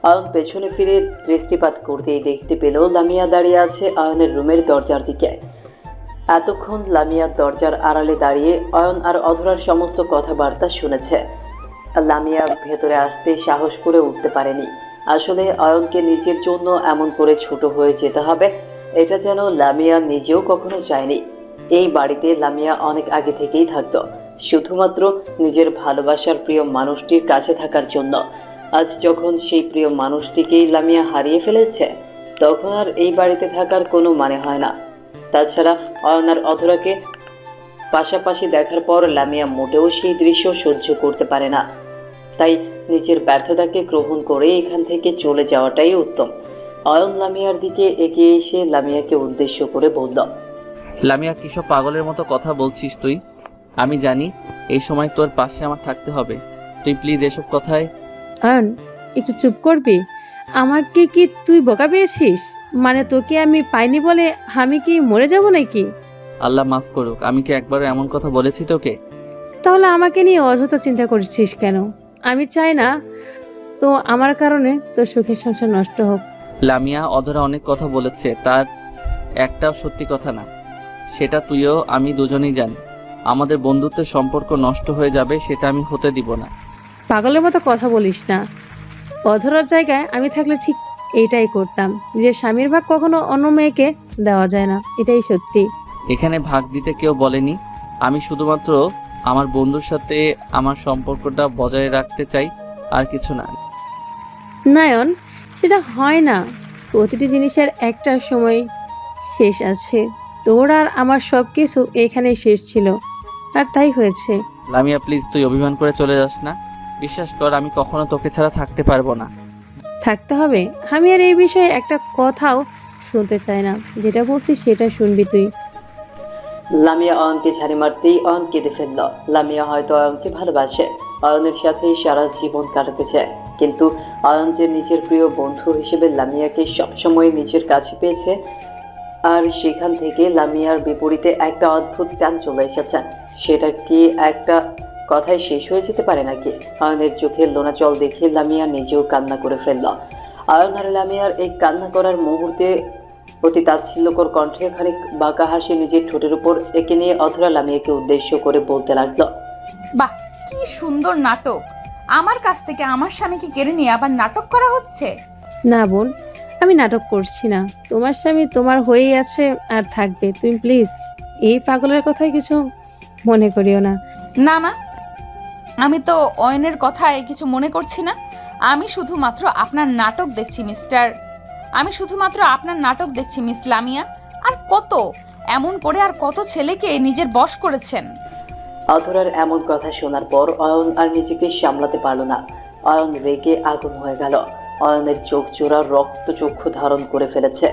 অয়ন পেছনে ফিরে দৃষ্টিপাত করতেই দেখতে পেল লামিয়া দাঁড়িয়ে আছে অয়নের রুমের দরজার দিকে। এতক্ষণ লামিয়ার দরজার আড়ালে দাঁড়িয়ে অয়ন আর অধরার সমস্ত কথাবার্তা শুনেছে। লামিয়া ভেতরে আসতে সাহস করে উঠতে পারেনি। আসলে অয়নকে নিজের জন্য এমন করে ছোট হয়ে যেতে হবে, এটা যেন লামিয়া নিজেও কখনো চায়নি। এই বাড়িতে লামিয়া অনেক আগে থেকেই থাকতো, শুধুমাত্র নিজের ভালোবাসার প্রিয় মানুষটির কাছে থাকার জন্য। আজ যখন সেই প্রিয় মানুষটিকেই লামিয়া হারিয়ে ফেলেছে, তখন আর এই বাড়িতে থাকার কোনো মানে হয় না। তাছাড়া অয়ন আর অধরাকে পাশাপাশি দেখার পর লামিয়া মোটেও সেই দৃশ্য সহ্য করতে পারে না। তাই নিজের ব্যর্থতাকে গ্রহণ করে এখান থেকে চলে যাওয়াটাই উত্তম। অয়ন লামিয়ার দিকে এগিয়ে এসে লামিয়াকে উদ্দেশ্য করে বলল, লামিয়া কিসব পাগলের মতো কথা বলছিস তুই? আমি জানি এই সময় তোর পাশে আমার থাকতে হবে, তুই প্লিজ এসব কথায়। অয়ন, একটু চুপ করবি? আমাকে কি তুই বোকা পেয়েছিস? মানে তোকে আমি পাইনি বলে আমি কি মরে যাব নাকি? আল্লাহ মাফ করুক, আমি কি একবারও এমন কথা বলেছি তোকে? তাহলে আমাকে নিয়ে অযথা চিন্তা করছিস কেন? আমি চাই না তো আমার কারণে তোর সুখের সংসার নষ্ট হোক। লামিয়া অধরা অনেক কথা বলেছে, তার একটাও সত্যি কথা না। সেটা তুইও আমি দুজনেই জানি। আমাদের বন্ধুত্বের সম্পর্ক নষ্ট হয়ে যাবে, সেটা আমি হতে দিব না। পাগলের মতো কথা বলিস না। অধরার জায়গায় আমি থাকলে ঠিক এইটাই করতাম। যে স্বামীর ভাগ কখনো অন্য মেয়েকে দেওয়া যায় না, এটাই সত্যি। এখানে ভাগ দিতে কেউ বলেনি। আমি শুধুমাত্র আমার বন্ধুর সাথে আমার সম্পর্কটা বজায় রাখতে চাই, আর কিছু না। নায়ন, সেটা হয় না। প্রতিটি জিনিসের একটা সময় শেষ আছে। তোর আর আমার সব কিছু এখানেই শেষ ছিল, আর তাই হয়েছে। লামিয়া প্লিজ, তুই অভিমান করে চলে যাস না। বিশ্বাস কর, আমি কখনো তোকে ছাড়া থাকতে পারবো না। থাকতে হবে। আমি আর এই বিষয়ে একটা কথাও শুনতে চাই না। যেটা বলছি সেটা শুনবি তুই। লামিয়া অয়নকে ঝাড়ি মারতেই অয়ন কেঁদে ফেলল। লামিয়া হয়তো অয়নকে ভালোবাসে, অয়নের সাথেই সারা জীবন কাটাতে চায়, কিন্তু অয়ন যে নিজের প্রিয় বন্ধু হিসেবে লামিয়াকে সবসময় নিজের কাছে পেয়েছে, আর সেখান থেকে লামিয়ার বিপরীতে একটা অদ্ভুত টান চলে এসেছে। সেটা কি একটা কথায় শেষ হয়ে যেতে পারে নাকি? অয়নের চোখে লোনা জল দেখে লামিয়া নিজেও কান্না করে ফেলল। অয়ন আর লামিয়ার এই কান্না করার মুহূর্তে অতি তাচ্ছিল্যকর কণ্ঠে খানিক বাঁকা হাসি নিজের ঠোঁটের উপর এঁকে নিয়ে অধরা লামিয়াকে উদ্দেশ্য করে বলতে লাগলো, বাহ, কি সুন্দর নাটক! আমার কাছ থেকে আমার স্বামীকে কেড়ে নিয়ে আবার নাটক করা হচ্ছে। না বোন, আমি নাটক করছি না। তোমার স্বামী তোমার হয়েই আছে আর থাকবে। তুমি প্লিজ এই পাগলের কথায় কিছু মনে করিও না। না না, আমি তো অয়নের কথায় কিছু মনে করছি না। আমি শুধুমাত্র আপনার নাটক দেখছি মিস লামিয়া। আর কত এমন করে আর কত ছেলেকে নিজের বশ করেছেন। অধরার এমন কথা শোনার পর অয়ন আর নিজেকে সামলাতে পারল না। অয়ন রেগে আগুন হয়ে গেল। অয়নের চোখ জোড়া রক্ত চক্ষু ধারণ করে ফেলেছে।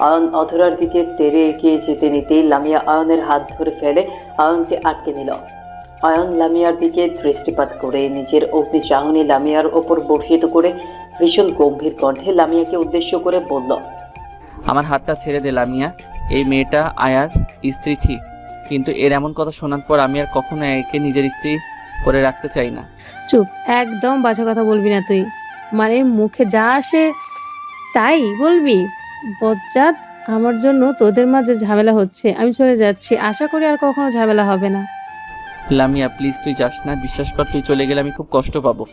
অয়ন অধরার দিকে তেড়ে এগিয়ে যেতে নিতেই লামিয়া অয়নের হাত ধরে ফেলে অয়নকে আটকে নিল। অয়ন লামিয়ার দিকে দৃষ্টিপাত করে নিজের অগ্নি চাহনি লামিয়ার ওপর বর্ষিত করে ভীষণ গম্ভীর কণ্ঠে লামিয়াকে উদ্দেশ্য করে বলল, আমার হাতটা ছেড়ে দে লামিয়া। এই মেয়েটা আয়ার স্ত্রী ঠিক, কিন্তু এর এমন কথা শোনার পর আমি আর কখনো একে নিজের স্ত্রী করে রাখতে চাই না। চুপ, একদম বাজে কথা বলবি না তুই। মানে মুখে যা আসে তাই বলবি? বজ্জাত, আমার জন্য তোদের মাঝে ঝামেলা হচ্ছে। আমি চলে যাচ্ছি, আশা করি আর কখনো ঝামেলা হবে না। লামিয়া প্লিজ, তুই যাস না। বিশ্বাস কর, তুই চলে গেলে আমি খুব কষ্ট পাবো।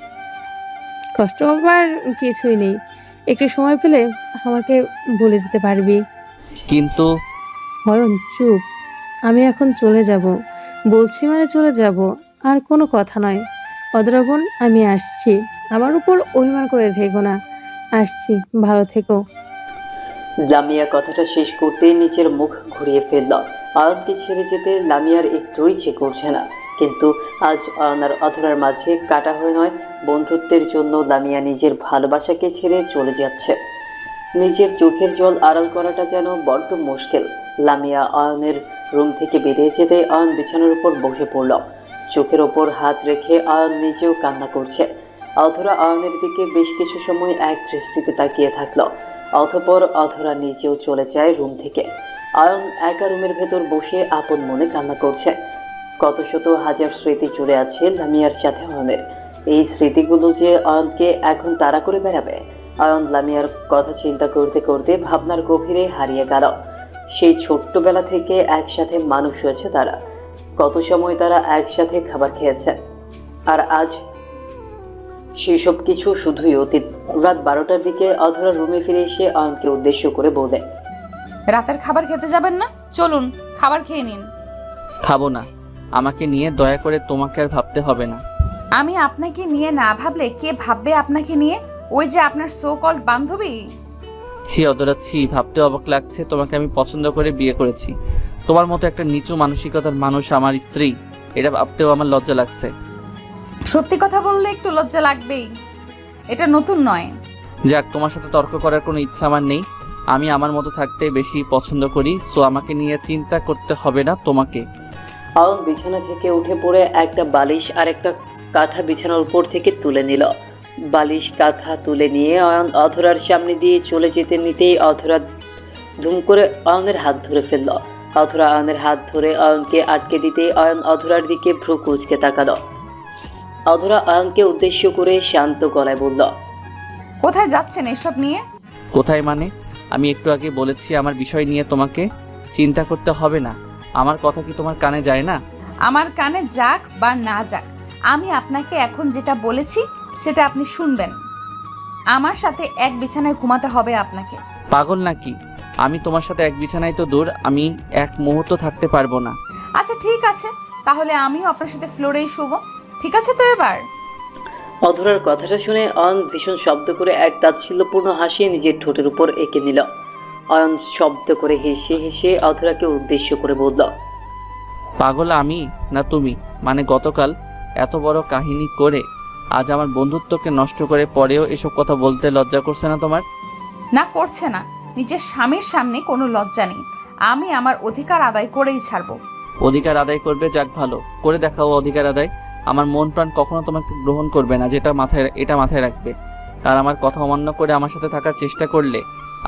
কষ্ট হবার কিছুই নেই। একটু সময় পেলে আমাকে বলে যেতে পারবি। কিন্তু অয়ন চুপ, আমি এখন চলে যাব। বলছি মানে চলে যাব, আর কোনো কথা নয়। অদরা বোন, আমি আসছি। আমার উপর অভিমান করে থেকো না। আসছি, ভালো থেকো। লামিয়া কথাটা শেষ করতেই নিজের মুখ ঘুরিয়ে ফেলল। অয়নকে ছেড়ে যেতে লামিয়ার একটু ইচ্ছে করছে না, কিন্তু আজ অয়ন আর অধরার মাঝে কাটা হয়ে নয়, বন্ধুত্বের জন্য লামিয়া নিজের ভালোবাসাকে ছেড়ে চলে যাচ্ছে। নিজের চোখের জল আড়াল করাটা যেন বড্ড মুশকিল। লামিয়া অয়নের রুম থেকে বেরিয়ে যেতে অয়ন বিছানার উপর বসে পড়ল। চোখের ওপর হাত রেখে অয়ন নিজেও কান্না করছে। অধরা অয়নের দিকে বেশ কিছু সময় এক দৃষ্টিতে তাকিয়ে থাকলো। অতঃপর অধরা নিজেও চলে যায় রুম থেকে। অয়ন একা রুমের ভেতর বসে আপন মনে কান্না করছে। কত শত হাজার স্মৃতি জুড়ে আছে লামিয়ার সাথে অয়নের। এই স্মৃতিগুলো যে অয়নকে এখন তাড়া করে বেড়াবে। অয়ন লামিয়ার কথা চিন্তা করতে করতে ভাবনার গভীরে হারিয়ে গেল। সেই ছোট্টবেলা থেকে একসাথে মানুষ হয়েছে তারা। কত সময় তারা একসাথে খাবার খেয়েছে, আর আজ সেসব কিছু শুধুই অতীত। রাত 12টার দিকে অধরা রুমে ফিরে এসে অয়নকে উদ্দেশ্য করে বলে, রাতের খাবার খেতে যাবেন না? চলুন খাবার খেয়ে নিন। খাবো না। আমাকে নিয়ে দয়া করে তোমাকে আর ভাবতে হবে না। আমি আপনাকে নিয়ে না ভাবলে কে ভাববে আপনাকে নিয়ে? ওই যে আপনার সো কল্ড বান্ধবী। ছি অদরা, ছি, ভাবতে অবাক লাগছে। তোমাকে আমি পছন্দ করে বিয়ে করেছি। তোমার মতো একটা নিচু মানসিকতার মানুষ আমার স্ত্রী, এটা ভাবতেও আমার লজ্জা লাগছে। সত্যি কথা বললে একটু লজ্জা লাগবেই, এটা নতুন নয়। যাক, তোমার সাথে তর্ক করার কোনো ইচ্ছা আমার নেই। আমি আমার মতো থাকতে বেশি পছন্দ করি, সো আমাকে নিয়ে চিন্তা করতে হবে না তোমাকে। অয়ন বিছানা থেকে উঠে পড়ে একটা বালিশ আর একটা কাঁথা বিছানার উপর থেকে তুলে নিল। বালিশ কাঁথা তুলে নিয়ে অয়ন অধরার সামনে দিয়ে চলে যেতে নিতেই অধরা ধুম করে অয়নের হাত ধরে ফেলল। অধরা অয়নের হাত ধরে অয়নকে আটকে দিতে অয়ন অধরার দিকে ভ্রু কুঁচকে তাকালো। অধরা অয়নকে উদ্দেশ্য করে শান্ত গলায় বলল, কোথায় যাচ্ছেন এসব নিয়ে? কোথায় মানে? আমি একটু আগে বলেছি আমার বিষয় নিয়ে তোমাকে চিন্তা করতে হবে না। আমার কথা কি তোমার কানে যায় না? আমার কানে যাক বা না যাক, আমি আপনাকে এখন যেটা বলেছি সেটা আপনি শুনবেন। আমার সাথে এক বিছানায় ঘুমাতে হবে আপনাকে। পাগল নাকি? আমি তোমার সাথে এক বিছানায় তো দূর, আমি এক মুহূর্ত থাকতে পারবো না। আচ্ছা ঠিক আছে, তাহলে আমিও আপনার সাথে ফ্লোরেই শুবো। ঠিক আছে তো এবার? অধরার কথাটা শুনে অয়ন ভীষণ শব্দ করে এক তাচ্ছিল্যপূর্ণ হাসি নিজের ঠোঁটের উপর এঁকে নিল। অয়ন শব্দ করে হেসে হেসে অধরাকে উদ্দেশ্য করে বলল, পাগল আমি না তুমি? মানে গতকাল এত বড় কাহিনী করে আজ আমার বন্ধুত্বকে নষ্ট করে পরেও এসব কথা বলতে লজ্জা করছে না তোমার? না, করছে না। নিজের স্বামীর সামনে কোনো লজ্জা নেই। আমি আমার অধিকার আদায় করেই ছাড়বো। অধিকার আদায় করবে, যাক ভালো করে দেখাও অধিকার আদায়। আমার মন প্রাণ কখনো তোমাকে গ্রহণ করবে না, এটা মাথায় রাখবে। আর আমার কথা অমান্য করে আমার সাথে থাকার চেষ্টা করলে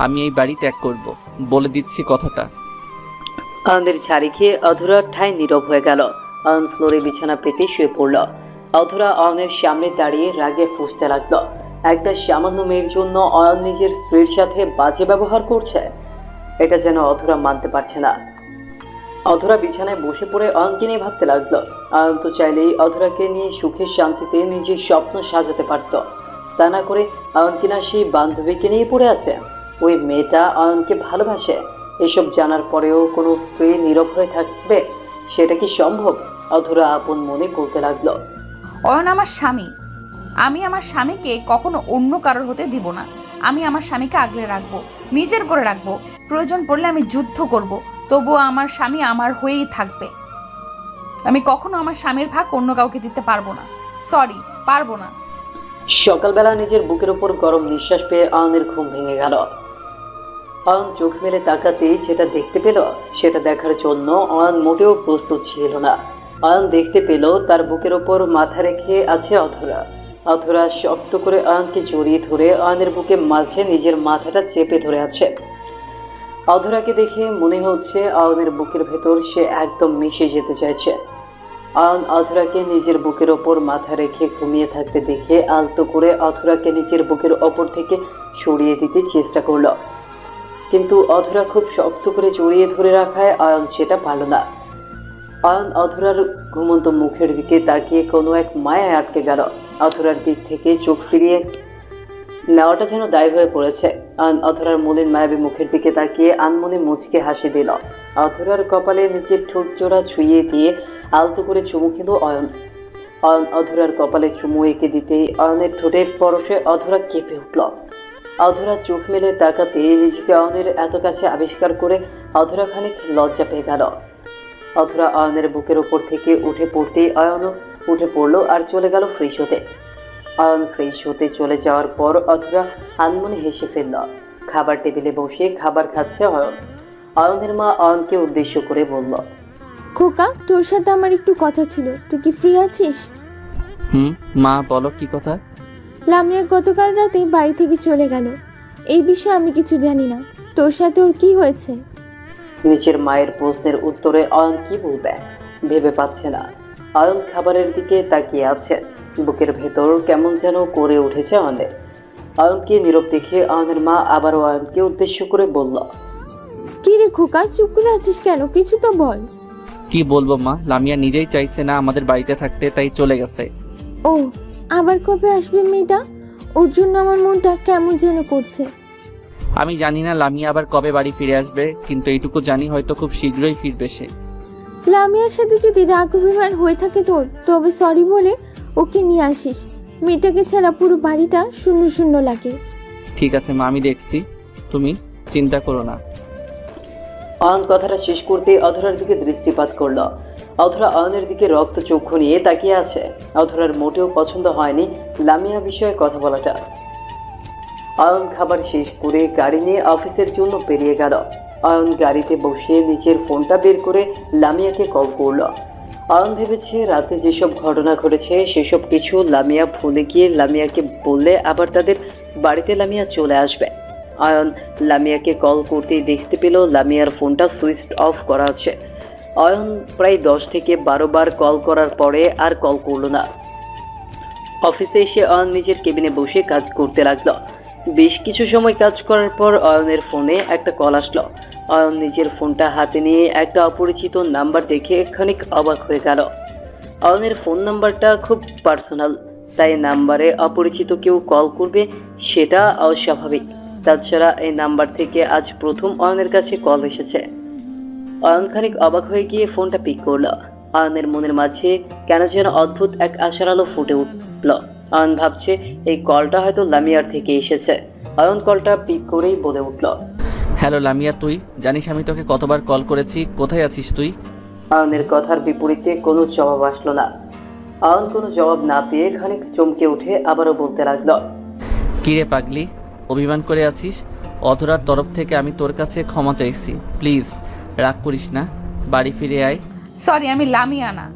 আমি এই বাড়ি ত্যাগ করব, বলে দিচ্ছি কথাটা। অয়নের ছাড়ি খেয়ে অধরা ঠায় নীরব হয়ে গেল। অয়ন ফ্লোরে বিছানা পেতে শুয়ে পড়ল। অধরা অয়নের সামনে দাঁড়িয়ে রাগে ফুঁসতে লাগলো। একটা সামান্য মেয়ের জন্য অয়ন নিজের স্ত্রীর সাথে বাজে ব্যবহার করছে, এটা যেন অধরা মানতে পারছে না। অধরা বিছানায় বসে পড়ে অয়নকে নিয়ে ভাবতে লাগলো। অয়ন তো চাইলেই অধরাকে নিয়ে সুখের শান্তিতে নিজের স্বপ্ন সাজাতে পারত, তা না করে অয়ন কিনা সেই বান্ধবীকে নিয়ে পড়ে আছে। ওই মেয়েটা অয়নকে ভালোবাসে, এসব জানার পরেও কোনো স্ত্রী নীরব হয়ে থাকবে? সেটা কি সম্ভব? অধরা আপন মনে বলতে লাগলো। অয়ন আমার স্বামী, আমি আমার স্বামীকে কখনো অন্য কারোর হতে দিব না। আমি আমার স্বামীকে আগলে রাখবো, নিজের করে রাখবো। প্রয়োজন পড়লে আমি যুদ্ধ করব, তবুও আমার স্বামী আমার হয়েই থাকবে। আমি কখনো আমার স্বামীর ভাগ অন্য কাউকে দিতে পারবো না। সরি, পারবো না। সকালবেলা নিজের বুকের উপর গরম নিঃশ্বাস পেয়ে অয়নের ঘুম ভেঙে গেল। অয়ন চোখ মেলে তাকাতেই যেটা দেখতে পেল, সেটা দেখার জন্য অয়ন মোটেও প্রস্তুত ছিল না। অয়ন দেখতে পেল তার বুকের ওপর মাথা রেখে আছে অধরা। অধরা শক্ত করে অয়নকে জড়িয়ে ধরে অয়নের বুকে মাঝে নিজের মাথাটা চেপে ধরে আছে। অধরাকে দেখে মনে হচ্ছে অয়নের বুকের ভেতর সে একদম মিশে যেতে চাইছে। অয়ন অধরাকে নিজের বুকের ওপর মাথা রেখে ঘুমিয়ে থাকতে দেখে আলতো করে অধরাকে নিজের বুকের ওপর থেকে সরিয়ে দিতে চেষ্টা করল, কিন্তু অধরা খুব শক্ত করে জড়িয়ে ধরে রাখায় অয়ন সেটা পারল না। অয়ন অধরার ঘুমন্ত মুখের দিকে তাকিয়ে কোনো এক মায়ায় আটকে গেল। অধরার দিক থেকে চোখ ফিরিয়ে নেওয়াটা যেন দায় হয়ে পড়েছে। অয়ন অধরার মলিন মায়াবী মুখের দিকে তাকিয়ে আনমনে মুচকে হাসি দিল। অধরার কপালে নিজের ঠোঁট জোড়া ছুঁয়ে দিয়ে আলতো করে চুমু খেল অয়ন। অয়ন অধরার কপালে চুমু এঁকে দিতেই অয়নের ঠোঁটের পরশে অধরা কেঁপে উঠল। অধরা চোখ মেলে তাকাতে নিজেকে অয়নের এত কাছে আবিষ্কার করে অধরা খানিক লজ্জা পেয়ে গেল। অধরা অয়নের বুকের ওপর থেকে উঠে পড়তেই অয়নও উঠে পড়লো আর চলে গেল ফ্রেশ হতে। অয়ন ফ্রেশ হতে চলে যাওয়ার পর অধরা আনমনে হেসে ফেলল। খাবার টেবিলে বসে খাবার খাচ্ছে অয়ন। অয়নের মা অয়নকে উদ্দেশ্য করে বলল, খোকা, তোর সাথে আমার একটু কথা ছিল, তুই কি ফ্রি আছিস? মা বলো, কি কথা? লামিয়া গতকাল রাতে বাড়ি থেকে চলে গেল। এই বিষয়ে আমি কিছু জানি না, তোর সাথে ওর কি হয়েছে? নিজের মায়ের প্রশ্নের উত্তরে অয়ন কি বলবে ভেবে পাচ্ছে না। অয়ন খাবারের দিকে তাকিয়ে আছে, বুকের ভেতর কেমন যেন করে উঠেছে অয়নের। অয়নকে নীরব দেখে অয়নের মা আবারও অয়নকে উদ্দেশ্য করে বলল, কি রে খোকা, চুপ করে আছিস কেন? কিছু তো বল। কি বলবো মা, লামিয়া নিজেই চাইছে না আমাদের বাড়িতে থাকতে, তাই চলে গেছে। ও, আবার কবে আসবে মেয়েটা? ওর জন্য আমার মনটা কেমন যেন করছে। আমি জানি না লামিয়া আবার কবে বাড়ি ফিরে আসবে, কিন্তু এইটুকু জানি হয়তো খুব শীঘ্রই ফিরবে সে। লামিয়ার সাথে যদি রাগ অভিমান হয়ে থাকে তোর, তবে সরি বলে ওকে নিয়ে আসিস। মেয়েটাকে ছাড়া পুরো বাড়িটা শূন্য শূন্য লাগে। ঠিক আছে মা, আমি দেখছি, তুমি চিন্তা করো না। অয়ন কথাটা শেষ করতে অধরার দিকে দৃষ্টিপাত করল। অধরা অয়নের দিকে রক্ত চক্ষু নিয়ে তাকিয়ে আছে। অধরার মোটেও পছন্দ হয়নি লামিয়া বিষয়ে কথা বলাটা। অয়ন খাবার শেষ করে গাড়ি নিয়ে অফিসের জন্য বেরিয়ে গেল। অয়ন গাড়িতে বসে নিজের ফোনটা বের করে লামিয়াকে কল করল। অয়ন ভেবেছে রাতে যেসব ঘটনা ঘটেছে সেসব কিছু লামিয়া ভুলে গিয়ে লামিয়াকে বললে আবার তাদের বাড়িতে লামিয়া চলে আসবে। অয়ন লামিয়াকে কল করতেই দেখতে পেল লামিয়ার ফোনটা সুইচ অফ করা আছে। অয়ন প্রায় 10 থেকে 12 বার কল করার পরে আর কল করলো না। অফিসে এসে অয়ন নিজের কেবিনে বসে কাজ করতে লাগলো। বেশ কিছু সময় কাজ করার পর অয়নের ফোনে একটা কল আসলো। অয়ন নিজের ফোনটা হাতে নিয়ে একটা অপরিচিত নাম্বার দেখে খানিক অবাক হয়ে গেল। অয়নের ফোন নাম্বারটা খুব পার্সোনাল, তাই নাম্বারে অপরিচিত কেউ কল করবে সেটা অস্বাভাবিক। তাছাড়া এই নাম্বার থেকে আজ প্রথম অয়নের কাছে কল এসেছে। অয়ন খানিক অবাক হয়ে গিয়ে ফোনটা পিক করল। অয়নের মনের মাঝে কেন যেন অদ্ভুত এক আশার আলো ফুটে উঠল। অয়ন ভাবছে এই কলটা হয়তো লামিয়ার থেকে এসেছে। অয়ন কলটা পিক করেই বলে উঠল, হ্যালো লামিয়া, তুই জানিস আমি তোকে কতবার কল করেছি, কোথায় আছিস তুই? অয়নের কথার বিপরীতে কোনো জবাব আসলো না। অয়ন কোনো জবাব না পেয়ে খানিক চমকে উঠে আবারও বলতে লাগলো, কিরে পাগলি, অভিমান করে আছিস? অধরার তরফ থেকে আমি তোর কাছে ক্ষমা চাইছি, প্লিজ রাগ করিস না, বাড়ি ফিরে আয়। সরি, আমি লামিয়া না,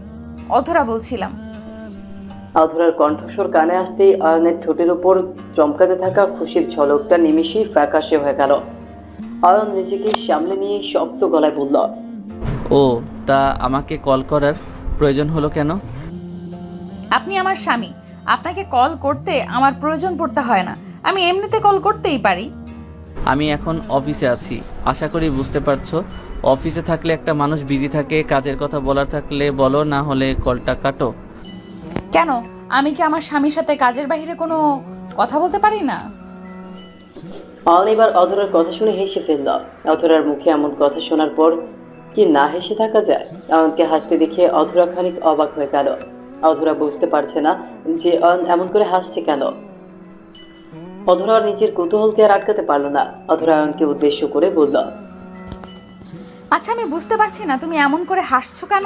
অধরা বলছিলাম। অধরার কণ্ঠস্বর কানে আসতেই অয়নের ঠোঁটের উপর চমকাতে থাকা খুশির ঝলকটা নিমিষেই ফ্যাকাশে হয়ে গেল। অয়ন নিজেকে সামলে নিয়ে শক্ত গলায় বলল, ও, তা আমাকে কল করার প্রয়োজন হলো কেন? আপনি আমার স্বামী, আপনাকে কল করতে আমার প্রয়োজন পড়তে হয় না, আমি এমনিতে কল করতেই পারি। আমি এখন অফিসে আছি, আশা করি বুঝতে পারছো। অফিসে থাকলে একটা মানুষ বিজি থাকে, কাজের কথা বলার থাকলে বলো, না হলে কলটা কাটো। কেন, আমি কি আমার স্বামীর সাথে কাজের বাইরে কোনো কথা বলতে পারি না? অয়ন এবার অধরার কথা শুনে হেসে ফেলল। অধরার মুখে এমন কথা শোনার পর কি না হেসে থাকা যায়? অয়নকে হাসতে দেখে অধরা খানিক অবাক হয়ে গেল। অধরা বুঝতে পারছে না যে অয়ন এমন করে হাসছে কেন। অধরা নিজের কৌতূহলকে আর আটকাতে পারল না। অধরা অয়নকে উদ্দেশ্য করে বলল, আচ্ছা, আমি বুঝতে পারছি না তুমি এমন করে হাসছো কেন?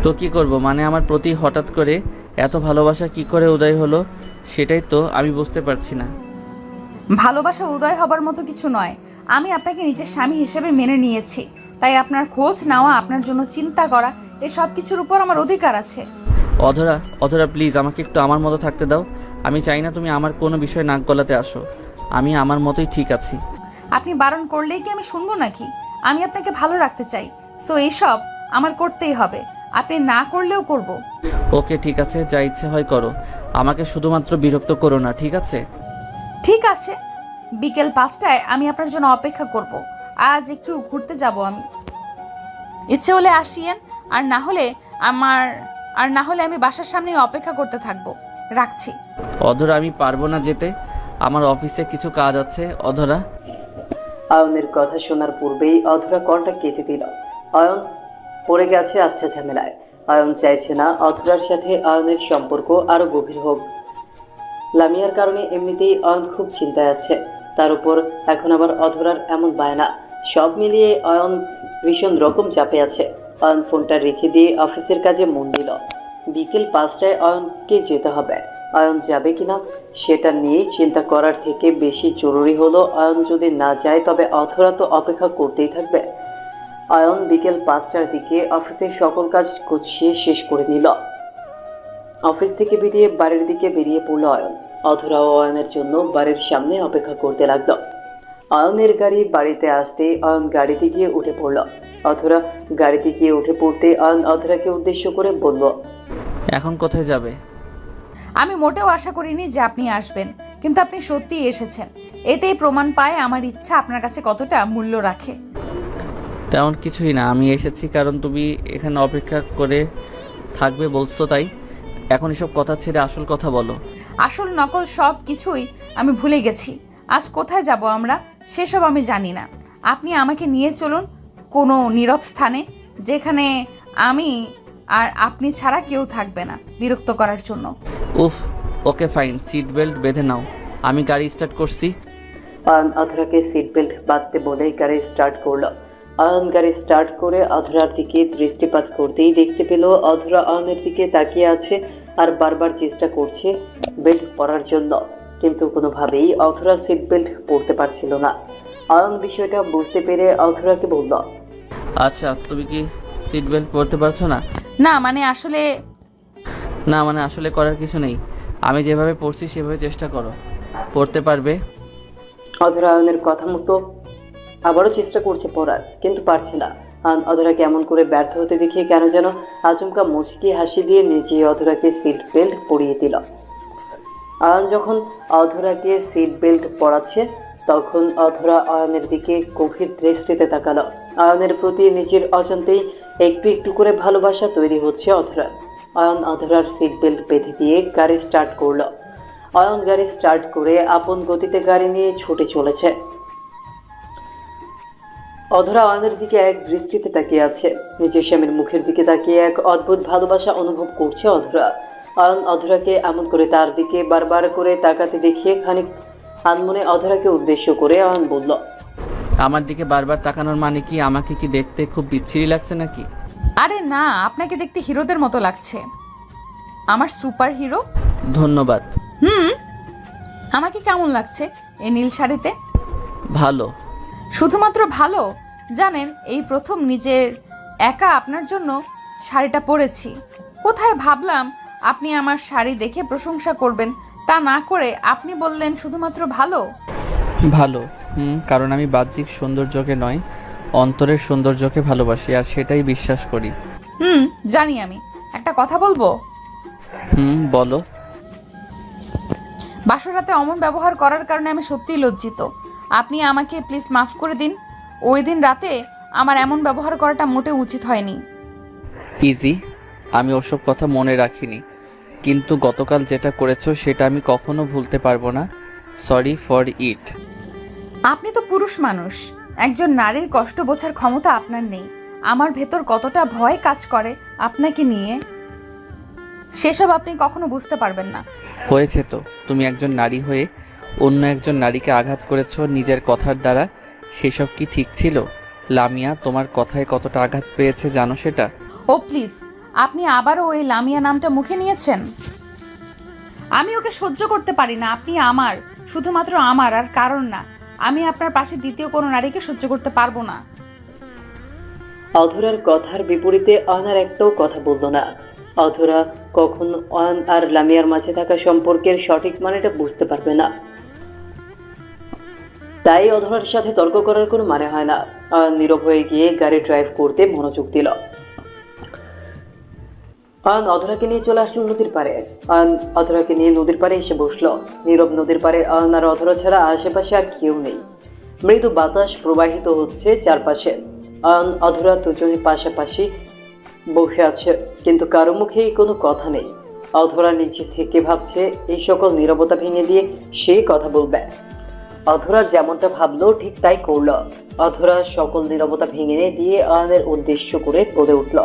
তো কি করব, মানে আমার প্রতি হঠাৎ করে এত ভালোবাসা কি করে উদয় হলো, সেটাই তো আমি বুঝতে পারছি না। ভালোবাসা উদয় হবার মতো কিছু নয়। আমি আপনাকে নিজের স্বামী হিসেবে মেনে নিয়েছি, তাই আপনার খোঁজ নেওয়া, আপনার জন্য চিন্তা করা, এই সব কিছুর উপর আমার অধিকার আছে। অধরা, অধরা প্লিজ আমাকে একটু আমার মতো থাকতে দাও। আমি চাই না তুমি আমার কোনো বিষয়ে নাক গলাতে আসো। আমি আমার মতোই ঠিক আছি। আপনি বারণ করলেই কি আমি শুনবো নাকি? আমি আপনাকে ভালো রাখতে চাই, সো এইসব আমার করতেই হবে, আপনি না করলেও করব। ওকে ঠিক আছে, যা ইচ্ছে হয় করো, আমাকে শুধুমাত্র বিরক্ত করো না, ঠিক আছে? ঠিক আছে, বিকেল 5টায় আমি আপনার জন্য অপেক্ষা করব। আজ একটু ঘুরতে যাব আমি, ইচ্ছে হলে আসিয়েন, আর না হলে আমি বাসার সামনেই অপেক্ষা করতে থাকবো। রাখছি। অধরা, আমি পারবো না যেতে, আমার অফিসে কিছু কাজ আছে। অধরা। অয়নের কথা শোনার পূর্বেই অধরা কলটা কেটে দিল। অয়ন পড়ে গেছে আচ্ছা ঝামেলায়। অয়ন চাইছে না অধরার সাথে অয়নের সম্পর্ক আরো গভীর হোক। লামিয়ার কারণে এমনিতেই অয়ন খুব চিন্তায় আছে, তার উপর এখন আবার অধরার এমন বায়না। সব মিলিয়ে অয়ন ভীষণ রকম চাপে আছে। অয়ন ফোনটা রেখে দিয়ে অফিসের কাজে মন দিল। বিকেল 5টায় অয়নকে যেতে হবে। অয়ন যাবে কিনা সেটা নিয়েই চিন্তা করার থেকে বেশি জরুরি হলো অয়ন যদি না যায় তবে অধরা তো অপেক্ষা করতেই থাকবে। অয়ন বিকেল 5টার দিকে অফিসের সকল কাজ গুছিয়ে শেষ করে নিল। অফিস থেকে বেরিয়ে বাড়ির দিকে বেরিয়ে পড়ল অয়ন। অধরা ও অয়নের জন্য বাড়ির সামনে অপেক্ষা করতে লাগলো। অয়নের গাড়ি বাড়িতে আসতে অয়ন গাড়িতে গিয়ে উঠে পড়ল। অধরা গাড়িতে গিয়ে উঠে পড়তে অয়ন অধরাকে উদ্দেশ্য করে বলল, এখন কোথায় যাবে? আমি মোটেও আশা করিনি যে আপনি আসবেন, কিন্তু আপনি সত্যিই এসেছেন। এতেই প্রমাণ পায় আমার ইচ্ছা আপনার কাছে কতটা মূল্য রাখে। তেমন কিছুই না, আমি এসেছি কারণ তুমি এখানে অপেক্ষা করে থাকবে বলছো, তাই। এখন এসব কথা ছেড়ে আসল কথা বলো। আসল নকল সব কিছুই আমি ভুলে গেছি। আজ কোথায় যাব আমরা সেসব আমি জানি না। আপনি আমাকে নিয়ে চলুন কোনো নীরব স্থানে, যেখানে আমি আর আপনি ছাড়া কেউ থাকবে না বিরক্ত করার জন্য। উফ, ওকে ফাইন, সিট বেল্ট বেঁধে নাও, আমি গাড়ি স্টার্ট করছি। অয়ন অধরাকে সিট বেল্ট বাঁধতে বলেই গাড়ি স্টার্ট করলো। অয়ন গাড়ি স্টার্ট করে অধরার দিকে দৃষ্টিপাত করতেই দেখতে পেল অধরা অয়নের দিকে তাকিয়ে আছে আর বারবার চেষ্টা করছে বেল্ট পরার জন্য, কিন্তু কোনোভাবেই অধরা সিট বেল্ট পরতে পারছিল না। অয়ন বিষয়টা বুঝতে পেরে অধরাকে বলল, আচ্ছা, তুমি কি সিট বেল্ট পরতে পারছো না? না মানে আসলে করার কিছু নেই, আমি যেভাবে পড়ছি সেভাবে চেষ্টা করো, পড়তে পারবে। অধরা অয়নের কথা মতো আবারও চেষ্টা করছে পড়ার, কিন্তু পারছে না। অধরা কেমন করে ব্যর্থ হতে দেখে কেন যেন আচমকা মুচকি হাসি দিয়ে নিজে অধরাকে সিট বেল্ট পরিয়ে দিল। অয়ন যখন অধরাকে সিট বেল্ট পরাচ্ছে তখন অধরা অয়নের দিকে গভীর দৃষ্টিতে তাকালো। অয়নের প্রতি নিজের অজান্তেই একটু একটু করে ভালোবাসা তৈরি হচ্ছে অধরার। অয়ন অধরার সিট বেল্ট বেঁধে দিয়ে গাড়ি স্টার্ট করলো। অয়ন গাড়ি স্টার্ট করে আপন গতিতে গাড়ি নিয়ে ছুটে চলেছে। অধরা অয়নের দিকে এক দৃষ্টিতে তাকিয়ে আছে। নিজের স্বামীর মুখের দিকে তাকিয়ে এক অদ্ভুত ভালোবাসা অনুভব করছে অধরা। অয়ন অধরাকে এমন করে তার দিকে বারবার করে তাকাতে দেখিয়ে খানিক আনমনে অধরাকে উদ্দেশ্য করে অয়ন বলল, আমার দিকে বারবার তাকানোর মানে কি আমাকে কি দেখতে খুব বিচ্ছিরি লাগছে নাকি? আরে না, আপনাকে দেখতে হিরোদের মতো লাগছে, আমার সুপার হিরো। ধন্যবাদ। আমাকে কেমন লাগছে এই নীল শাড়িতে? ভালো। শুধুমাত্র ভালো? জানেন, এই প্রথম নিজের একা আপনার জন্য শাড়িটা পরেছি। কোথায় ভাবলাম আপনি আমার শাড়ি দেখে প্রশংসা করবেন, তা না করে আপনি বললেন শুধুমাত্র ভালো। ভালো, কারণ আমি বাহ্যিক সৌন্দর্যকে নয়, অন্তরের সৌন্দর্যকে ভালোবাসি, আর সেটাই বিশ্বাস করি। জানি। আমি একটা কথা বলবো? বলো। বাসরাতে অমন ব্যবহার করার কারণে আমি সত্যিই লজ্জিত। আপনি আমাকে প্লিজ মাফ করে দিন। ওই দিন রাতে আমার এমন ব্যবহার করাটা মোটেও উচিত হয়নি। ইজি, আমি ওসব কথা মনে রাখিনি, কিন্তু গতকাল যেটা করেছো সেটা আমি কখনো ভুলতে পারবো না। Sorry for it. আপনি তো পুরুষ মানুষ, একজন নারীর কষ্ট বোঝার ক্ষমতা আপনার নেই। আমার ভেতর কতটা ভয় কাজ করে আপনাকে নিয়ে, সেসব আপনি কখনো বুঝতে পারবেন না। হয়েছে তো, তুমি একজন নারী হয়ে অন্য একজন নারীকে আঘাত করেছো নিজের কথার দ্বারা, সেসব কি ঠিক ছিল? লামিয়া তোমার কথায় কতটা আঘাত পেয়েছে জানো সেটা? ও প্লিজ, আপনি আবারও ওই লামিয়া নামটা মুখে নিয়েছেন। আমি ওকে সহ্য করতে পারি না। আপনি আমার, শুধুমাত্র আমার, আর কারণ না। আমি আপনার পাশে দ্বিতীয় কোনো নারীকে সহ্য করতে পারবো না। অধরার কথার বিপরীতে অয়ন আর একটাও কথা বলল না। অধরা কখন অয়ন আর লামিয়ার মাঝে থাকা সম্পর্কের সঠিক মানেটা বুঝতে পারবে না, তাই অধরার সাথে তর্ক করার কোনো মানে হয় না। অয়ন নীরব হয়ে গিয়ে গাড়ি ড্রাইভ করতে মনোযোগ দিল। অয়ন অধরাকে নিয়ে চলে আসলো নদীর পাড়ে। অয়ন অধরাকে নিয়ে নদীর পাড়ে এসে বসলো। নীরব নদীর পাড়ে অয়ন আর অধরা ছাড়া আশেপাশে আর কেউ নেই। মৃদু বাতাস প্রবাহিত হচ্ছে চারপাশে। অয়ন অধরা দুজনে পাশাপাশি বসে আছে, কিন্তু কারো মুখেই কোনো কথা নেই। অধরা নিচে থেকে ভাবছে এই সকল নীরবতা ভেঙে দিয়ে সে কথা বলবে। অধরা যেমনটা ভাবলো ঠিক তাই করল। অধরা সকল নীরবতা ভেঙে দিয়ে অয়নের উদ্দেশ্য করে বলে উঠল,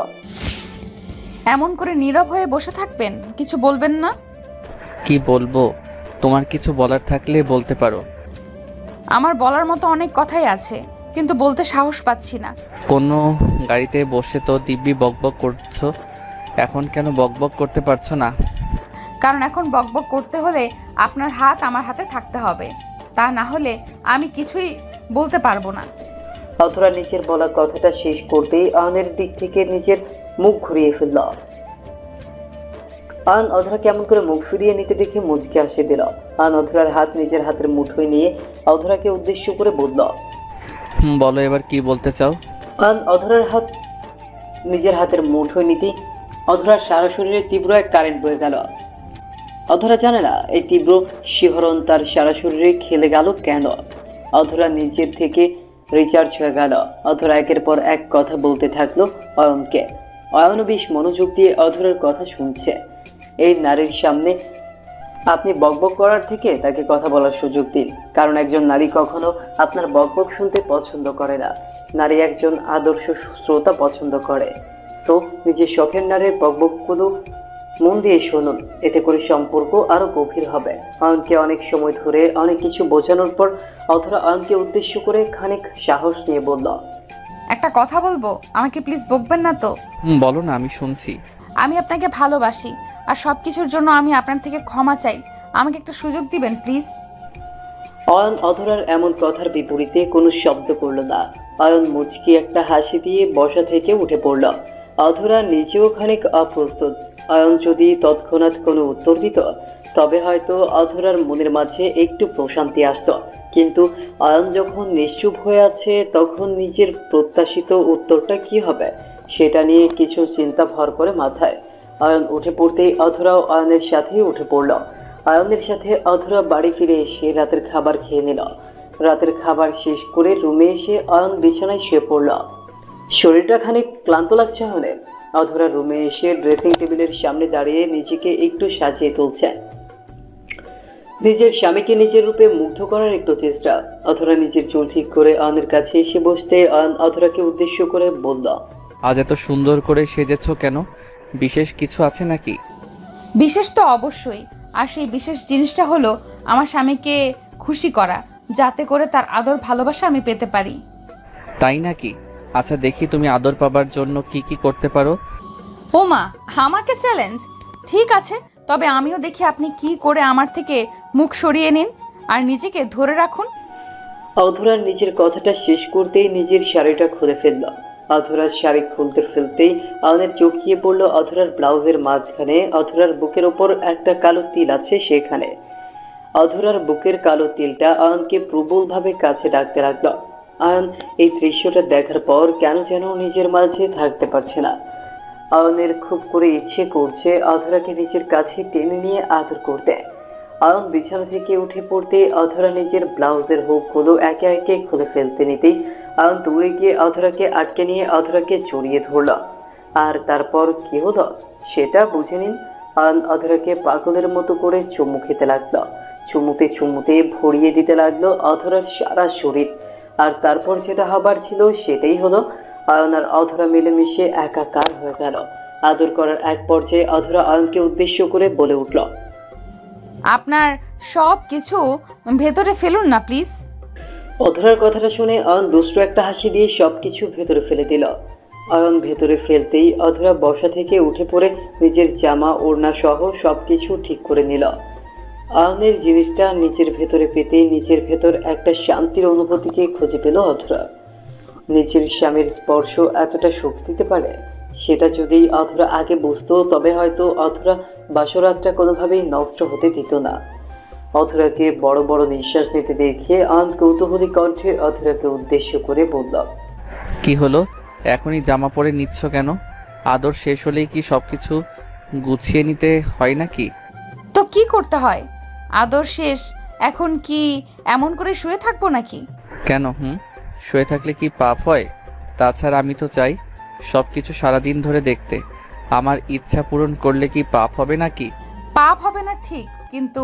এমন করে নীরব হয়ে বসে থাকবেন, কিছু বলবেন না? কি বলবো? তোমার কিছু বলার থাকলে বলতে পারো। আমার বলার মতো অনেক কথাই আছে, কিন্তু বলতে সাহস পাচ্ছি না। কোনো গাড়িতে বসে তো দিব্যি বকবক করছো, এখন কেন বকবক করতে পারছো না? কারণ এখন বকবক করতে হলে আপনার হাত আমার হাতে থাকতে হবে, তা না হলে আমি কিছুই বলতে পারবো না। অধরা নিজের বলা কথাটা শেষ করতেই অয়নের দিক থেকে নিজের মুখ ঘুরিয়ে ফেলল। অয়ন অধরা কেমন করে মুখ ফিরিয়ে নিতে দেখে মুচকে হাসি দিল। অয়ন অধরার হাত নিজের হাতের মুঠোয় নিয়ে অধরাকে উদ্দেশ্য করে বলল, বলো এবার কি বলতে চাও? অয়ন অধরার হাত নিজের হাতের মুঠোয় নিতেই অধরার সারা শরীরে তীব্র এক কারেন্ট বয়ে গেল। অধরা জানে না এই তীব্র শিহরণ তার সারা শরীরে খেলে গেল কেন। অধরা নিজের থেকে রিচার্জ হয়ে গেল। অধরা একের পর এক কথা বলতে থাকলো অয়নকে। অয়নও বেশ মনোযোগ দিয়ে অধরার কথা শুনছে। এই নারীর সামনে আপনি বকবক করার থেকে তাকে কথা বলার সুযোগ দিন, কারণ একজন নারী কখনো আপনার বকবক শুনতে পছন্দ করে না। নারী একজন আদর্শ শ্রোতা পছন্দ করে। সো নিজের শখের নারীর বকবকগুলো মন দিয়ে শুনুন, এতে করে সম্পর্ক আরো গভীর হবে। অয়নকে অনেক সময় ধরে অনেক কিছু বোঝানোর পর অধরা অয়নকে উদ্দেশ্য করে খানিক সাহস নিয়ে বলল, একটা কথা বলবো, আমাকে প্লিজ বকবেন না তো? বলো না, আমি শুনছি। আমি আপনাকে ভালোবাসি, আর সব কিছুর জন্য আমি আপনার থেকে ক্ষমা চাই। আমাকে একটা সুযোগ দিবেন প্লিজ। অয়ন অধরার এমন কথার বিপরীতে কোনো শব্দ করল না। অয়ন মুচকি একটা হাসি দিয়ে বসা থেকে উঠে পড়ল। অধরা নিজেও খানিক অপ্রস্তুত। অয়ন যদি তৎক্ষণাৎ কোনো উত্তর দিত তবে হয়তো অধরার মনের মাঝে একটু প্রশান্তি আসত, কিন্তু অয়ন যখন নিশ্চুপ হয়ে আছে তখন নিজের প্রত্যাশিত উত্তরটা কি হবে সেটা নিয়ে কিছু চিন্তা ভর করে মাথায়। অয়ন উঠে পড়তেই অধরাও অয়নের সাথেই উঠে পড়ল। অয়নের সাথে অধরা বাড়ি ফিরে এসে রাতের খাবার খেয়ে নিল। রাতের খাবার শেষ করে রুমে এসে অয়ন বিছানায় শুয়ে পড়ল। শরীরটা খানিক ক্লান্ত লাগছে অয়নের। অধরা রুমে এসে ড্রেসিং টেবিলের সামনে দাঁড়িয়ে নিজেকে একটু সাজিয়ে তুলছে। নিজের স্বামীকে নিজের রূপে মুগ্ধ করার একটু চেষ্টা। অথরা নিজের চুল ঠিক করে আয়নের কাছে এসে বসতে আয়ন অথরাকে উদ্দেশ্য করে বলল, আজ এত সুন্দর করে সেজেছো কেন? বিশেষ কিছু আছে নাকি? বিশেষ তো অবশ্যই, আর সেই বিশেষ জিনিসটা হলো আমার স্বামীকে খুশি করা, যাতে করে তার আদর ভালোবাসা আমি পেতে পারি। তাই নাকি? আচ্ছা দেখি তুমি আদর পাবার জন্য কি কি করতে পারো। ওমা, আমাকে চ্যালেঞ্জ? ঠিক আছে, তবে আমিও দেখি আপনি কি করে আমার থেকে মুখ সরিয়ে নিন আর নিজেকে ধরে রাখুন। অধরার নিজের কথাটা শেষ করতেই নিজের শাড়িটা খুলে ফেলল। অধরার শাড়ি খুলতে ফেলতেই আয়নের চোখ গিয়ে পড়ল অধরার ব্লাউজের মাঝখানে। অধরার বুকের ওপর একটা কালো তিল আছে সেখানে। অধরার বুকের কালো তিলটা আয়নকে প্রবলভাবে কাছে ডাকতে লাগল। আয়ন এই দৃশ্যটা দেখার পর কেন যেন নিজের মাঝে থাকতে পারছে না। আয়নের খুব করে ইচ্ছে করছে অধরাকে নিজের কাছে টেনে নিয়ে আদর করতে। আয়ন বিছানা থেকে উঠে পড়তে অধরা নিজের ব্লাউজের হুকগুলো একে একে খুলে ফেলতে নিতেই আয়ন দৌড়ে গিয়ে অধরাকে আটকে নিয়ে অধরাকে জড়িয়ে ধরল। আর তারপর কি হলো সেটা বুঝে নিন। আয়ন অধরাকে পাগলের মতো করে চুমু খেতে লাগলো। চুমুতে চুমুতে ভরিয়ে দিতে লাগলো অধরার সারা শরীর। আর তারপর যেটা হবার ছিল সেটাই হলো, আয়ন আর অধরা মিলেমিশে একাকার হয়ে গেল। আদর করার এক পর্যায়ে অধরা আয়নকে উদ্দেশ্য করে বলে উঠল, আপনার সব কিছু ভেতরে ফেলুন না প্লিজ। অধরার কথাটা শুনে আয়ন দুষ্টু একটা হাসি দিয়ে সবকিছু ভেতরে ফেলে দিল। আয়ন ভেতরে ফেলতেই অধরা বসা থেকে উঠে পড়ে নিজের জামা ওড়না সহ সবকিছু ঠিক করে নিল। আয়নের জিনিসটা নিজের ভেতরে পেতেই নিজের ভেতর একটা শান্তির অনুভূতিকে খুঁজে পেল অধরা। নিজের স্বামীর স্পর্শ এতটা সুখ দিতে পারে, সেটা যদি অধরা আগে বুঝতো তবে হয়তো অধরা বাসরাতটা কোনোভাবেই নষ্ট হতে দিত না। অধরাকে বড় বড় নিঃশ্বাস নিতে দেখে আয়ন কৌতূহলী কণ্ঠে অধরাকে উদ্দেশ্য করে বলল, কি হলো? এখনই জামা পরে নিচ্ছ কেন? আদর শেষ হলেই কি সবকিছু গুছিয়ে নিতে হয় নাকি? তো কি করতে হয়? আদর শেষ, এখন কি এমন করে শুয়ে থাকবো নাকি? কেন? শুয়ে থাকলে কি পাপ হয়? তাছাড়া আমি তো চাই সবকিছু সারাদিন ধরে দেখতে। আমার ইচ্ছা পূরণ করলে কি পাপ হবে নাকি? পাপ হবে না ঠিক, কিন্তু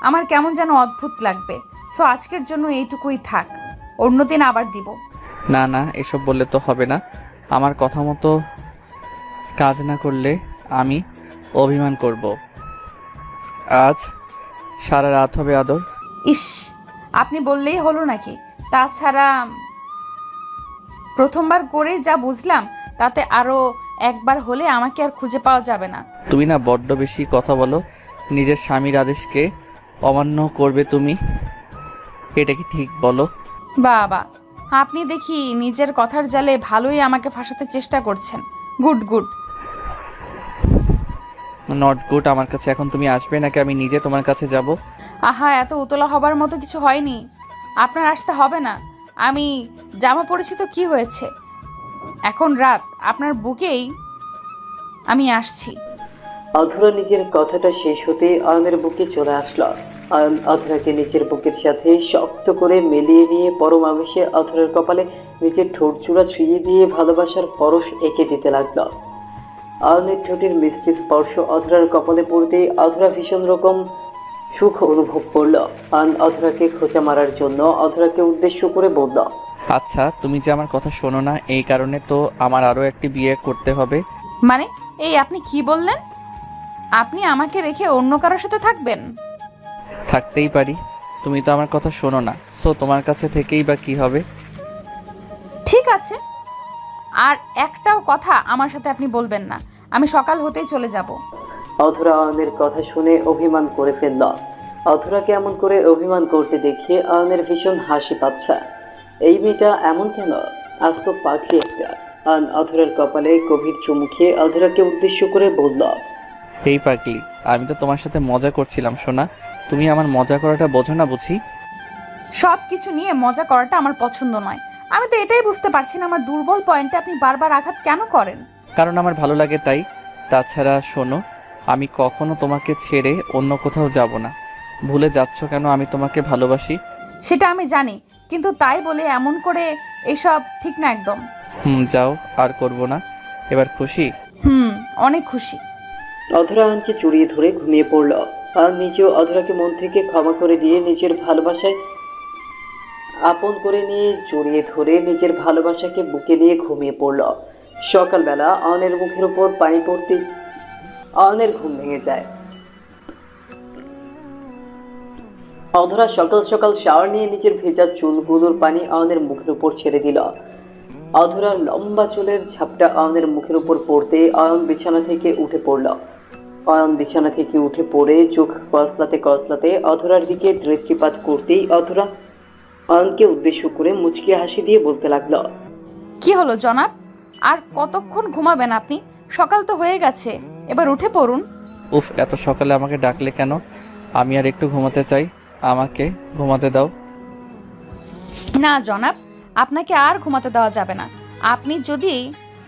আমার কেমন যেন অদ্ভুত লাগবে। সো আজকের জন্য এইটুকুই থাক, অন্যদিন আবার দিব। না না, এসব বললে তো হবে না। আমার কথা মতো কাজ না করলে আমি অভিমান করব। আজ সারা রাত হবে আদর। ইস, আপনি বললেই হলো নাকি? তাছাড়া প্রথমবার করে যা বুঝলাম তাতে আরো একবার হলে আমাকে আর খুঁজে পাওয়া যাবে না। তুমি না বড্ড বেশি কথা বলো। নিজের স্বামীর আদেশকে অমান্য করবে তুমি? এটা কি ঠিক বলো? বাবা, আপনি দেখি নিজের কথার জালে ভালোই আমাকে ফাঁসাতে চেষ্টা করছেন। Good good. Not good. আমার কাছে এখন তুমি আসবে নাকি আমি নিজে তোমার কাছে যাব? আহা, এত উতলা হবার মতো কিছু হয়নি, আপনার আসতে হবে না। আমি জামা পরেছি তো কি হয়েছে? এখন রাত, আপনার বুকেই আমি আসছি। অধরা নিজের কথাটা শেষ হতে আয়নের বুকে চলে আসলো। আয়ন অধরাকে নিজের বুকের সাথে শক্ত করে মিলিয়ে নিয়ে পরম আবেশে অধরার কপালে নিজের ঠোঁট চূড়া ছুঁয়ে দিয়ে ভালোবাসার পরশ এঁকে দিতে লাগলো। আয়নের ঠোঁটের মিষ্টি স্পর্শ অধরার কপালে পড়তেই অধরা ভীষণ রকম সুখ অনুভব করলো। আয়ন অধরাকে খোঁচা মারার জন্য অধরাকে উদ্দেশ্য করে বলল, আচ্ছা তুমি যে আমার কথা শোনো না, এই কারণে তো আমার আরও একটি বিয়ে করতে হবে। মানে এই আপনি কি বললেন? আপনি আমাকে রেখে অন্য কারোর সাথে থাকবেন? থাকতেই পারি, তুমি তো আমার কথা শোনো না। সো তোমার কাছে থেকেই বা কি হবে? ঠিক আছে, আর একটাও কথা আমার সাথে আপনি বলবেন না। আমি সকাল হতেই চলে যাব। অধরা আয়নের কথা শুনে অভিমান করে ফেলল। অধরাকে এমন করে অভিমান করতে দেখে আয়নের ভীষণ হাসি পাচ্ছে। এই মেয়েটা এমন কেন? আজ তো পাখি একটা। আয়ন অধরার কপালে গভীর চুমু খেয়ে অধরাকে উদ্দেশ্য করে বলল, এই পাগলি, আমি তো তোমার সাথে মজা করছিলাম সোনা। তুমি আমার মজা করাটা বোঝো না বুঝি? সব কিছু নিয়ে মজা করাটা আমার পছন্দ নয়। আমি তো এটাই বুঝতে পারছি না, আমার দুর্বল পয়েন্টে আপনি বারবার আঘাত কেন করেন? কারণ আমার ভালো লাগে তাই। তাছাড়া শোনো, আমি কখনো তোমাকে ছেড়ে অন্য কোথাও যাব না। ভুলে যাচ্ছ কেন আমি তোমাকে ভালোবাসি? সেটা আমি জানি, কিন্তু তাই বলে এমন করে এসব ঠিক না একদম। যাও, আর করব না। এবার খুশি? অনেক খুশি। অধরা আয়নকে জড়িয়ে ধরে ঘুমিয়ে পড়ল। অয়ন নিজেও অধরাকে মন থেকে ক্ষমা করে দিয়ে নিজের ভালোবাসায় আপন করে নিয়ে জড়িয়ে ধরে নিজের ভালোবাসাকে বুকে নিয়ে ঘুমিয়ে পড়ল। সকালবেলা অয়নের মুখের উপর পানি পড়তে অয়নের ঘুম ভেঙে যায়। অধরা সকাল সকাল শাওয়ার নিয়ে নিজের ভেজা চুলগুলোর পানি অয়নের মুখের উপর ছেড়ে দিল। অধরার লম্বা চুলের ঝাপটা অয়নের মুখের উপর পড়তে অয়ন বিছানা থেকে উঠে পড়ল। অয়ন বিছানা থেকে উঠে পড়ে চোখ কসলাতে কসলাতে অধরার দিকে দৃষ্টিপাত করতেই অধরা অয়নকে উদ্দেশ্য করে মুচকি হাসি দিয়ে বলতে লাগলো, কি হলো জনাব? আর কতক্ষণ ঘুমাবেন আপনি? সকাল তো হয়ে গেছে, এবার উঠে পড়ুন। উফ, এত সকালে আমাকে ডাকলে কেন? আমি আর একটু ঘুমাতে চাই, আমাকে ঘুমাতে দাও। না জনাব, আপনাকে আর ঘুমাতে দেওয়া যাবে না।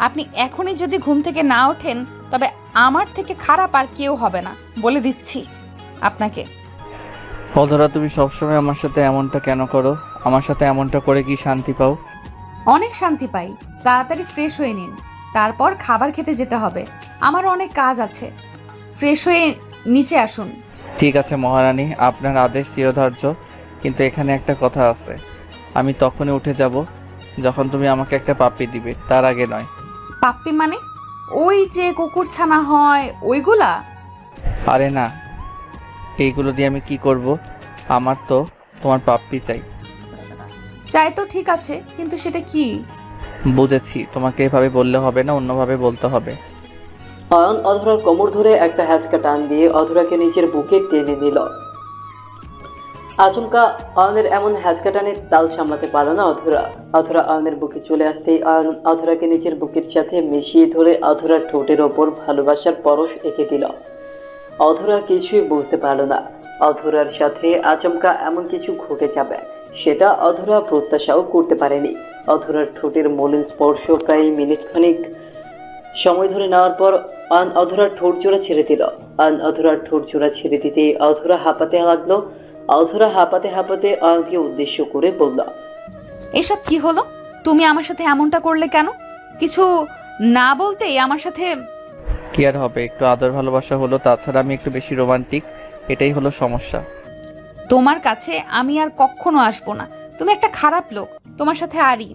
আপনি এখনই যদি ঘুম থেকে না ওঠেন তবে আমার থেকে খারাপ আর কেউ হবে না, বলে দিচ্ছি আপনাকে। অধরা, তুমি সবসময় আমার সাথে এমনটা কেন করো? আমার সাথে এমনটা করে কি শান্তি পাও? অনেক শান্তি পাই। তাড়াতাড়ি ফ্রেশ হয়ে নিন, তারপর খাবার খেতে যেতে হবে। আমার অনেক কাজ আছে। ফ্রেশ হয়ে নিচে আসুন। ঠিক আছে মহারানী, আপনার আদেশ চিরধার্য, কিন্তু এখানে একটা কথা আছে। আমি তখনই উঠে যাব যখন তুমি আমাকে একটা পাপ্পি দিবে, তার আগে নয়। পাপ্পি মানে? ওই যে কুকুর ছানা হয় ওইগুলা? আরে না, এইগুলো দিয়ে আমি কি করব? আমার তো তোমার পাপ্পি চাই। চাই তো ঠিক আছে, কিন্তু সেটা কি? বুঝেছি, তোমাকে এভাবে বললে হবে না, অন্যভাবে বলতে হবে। অয়ন অধরার কোমর ধরে একটা হ্যাচকা টান দিয়ে অধরাকে নিজের বুকে টেনে নিল। আচমকা অয়নের এমন হ্যাচকা টানে তাল সামলাতে পারল না অধরা। অধরা অয়নের বুকে চলে আসতেই অয়ন অধরাকে নিজের বুকের সাথে মিশিয়ে ধরে অধরার ঠোঁটের ওপর ভালোবাসার পরশ এঁকে দিল। অধরা কিছুই বুঝতে পারল না অধরার সাথে আচমকা এমন কিছু ঘটে যাবে, সেটা অধরা প্রত্যাশাও করতে পারেনি। অধরার ঠোঁটের মলিন স্পর্শ প্রায় মিনিট খানিক সময় ধরে নেওয়ার পর অয়ন অধরার ঠোঁট জোড়া ছেড়ে দিল। অয়ন অধরার ঠোঁট জোড়া ছেড়ে দিতে অধরা হাঁপাতে লাগলো। অধরা হাঁপাতে হাঁপাতে অয়নকে উদ্দেশ্য করে বলল, এসব কি হলো? তুমি আমার সাথে এমনটা করলে কেন? কিছু না বলতেই আমার সাথে। কি আর হবে, একটু আদর ভালোবাসা হলো, তাছাড়া আমি একটু বেশি রোমান্টিক, এটাই হলো সমস্যা। তোমার কাছে আমি আর কখনো আসবো না। তুমি একটা খারাপ লোক, তোমার সাথে আরই।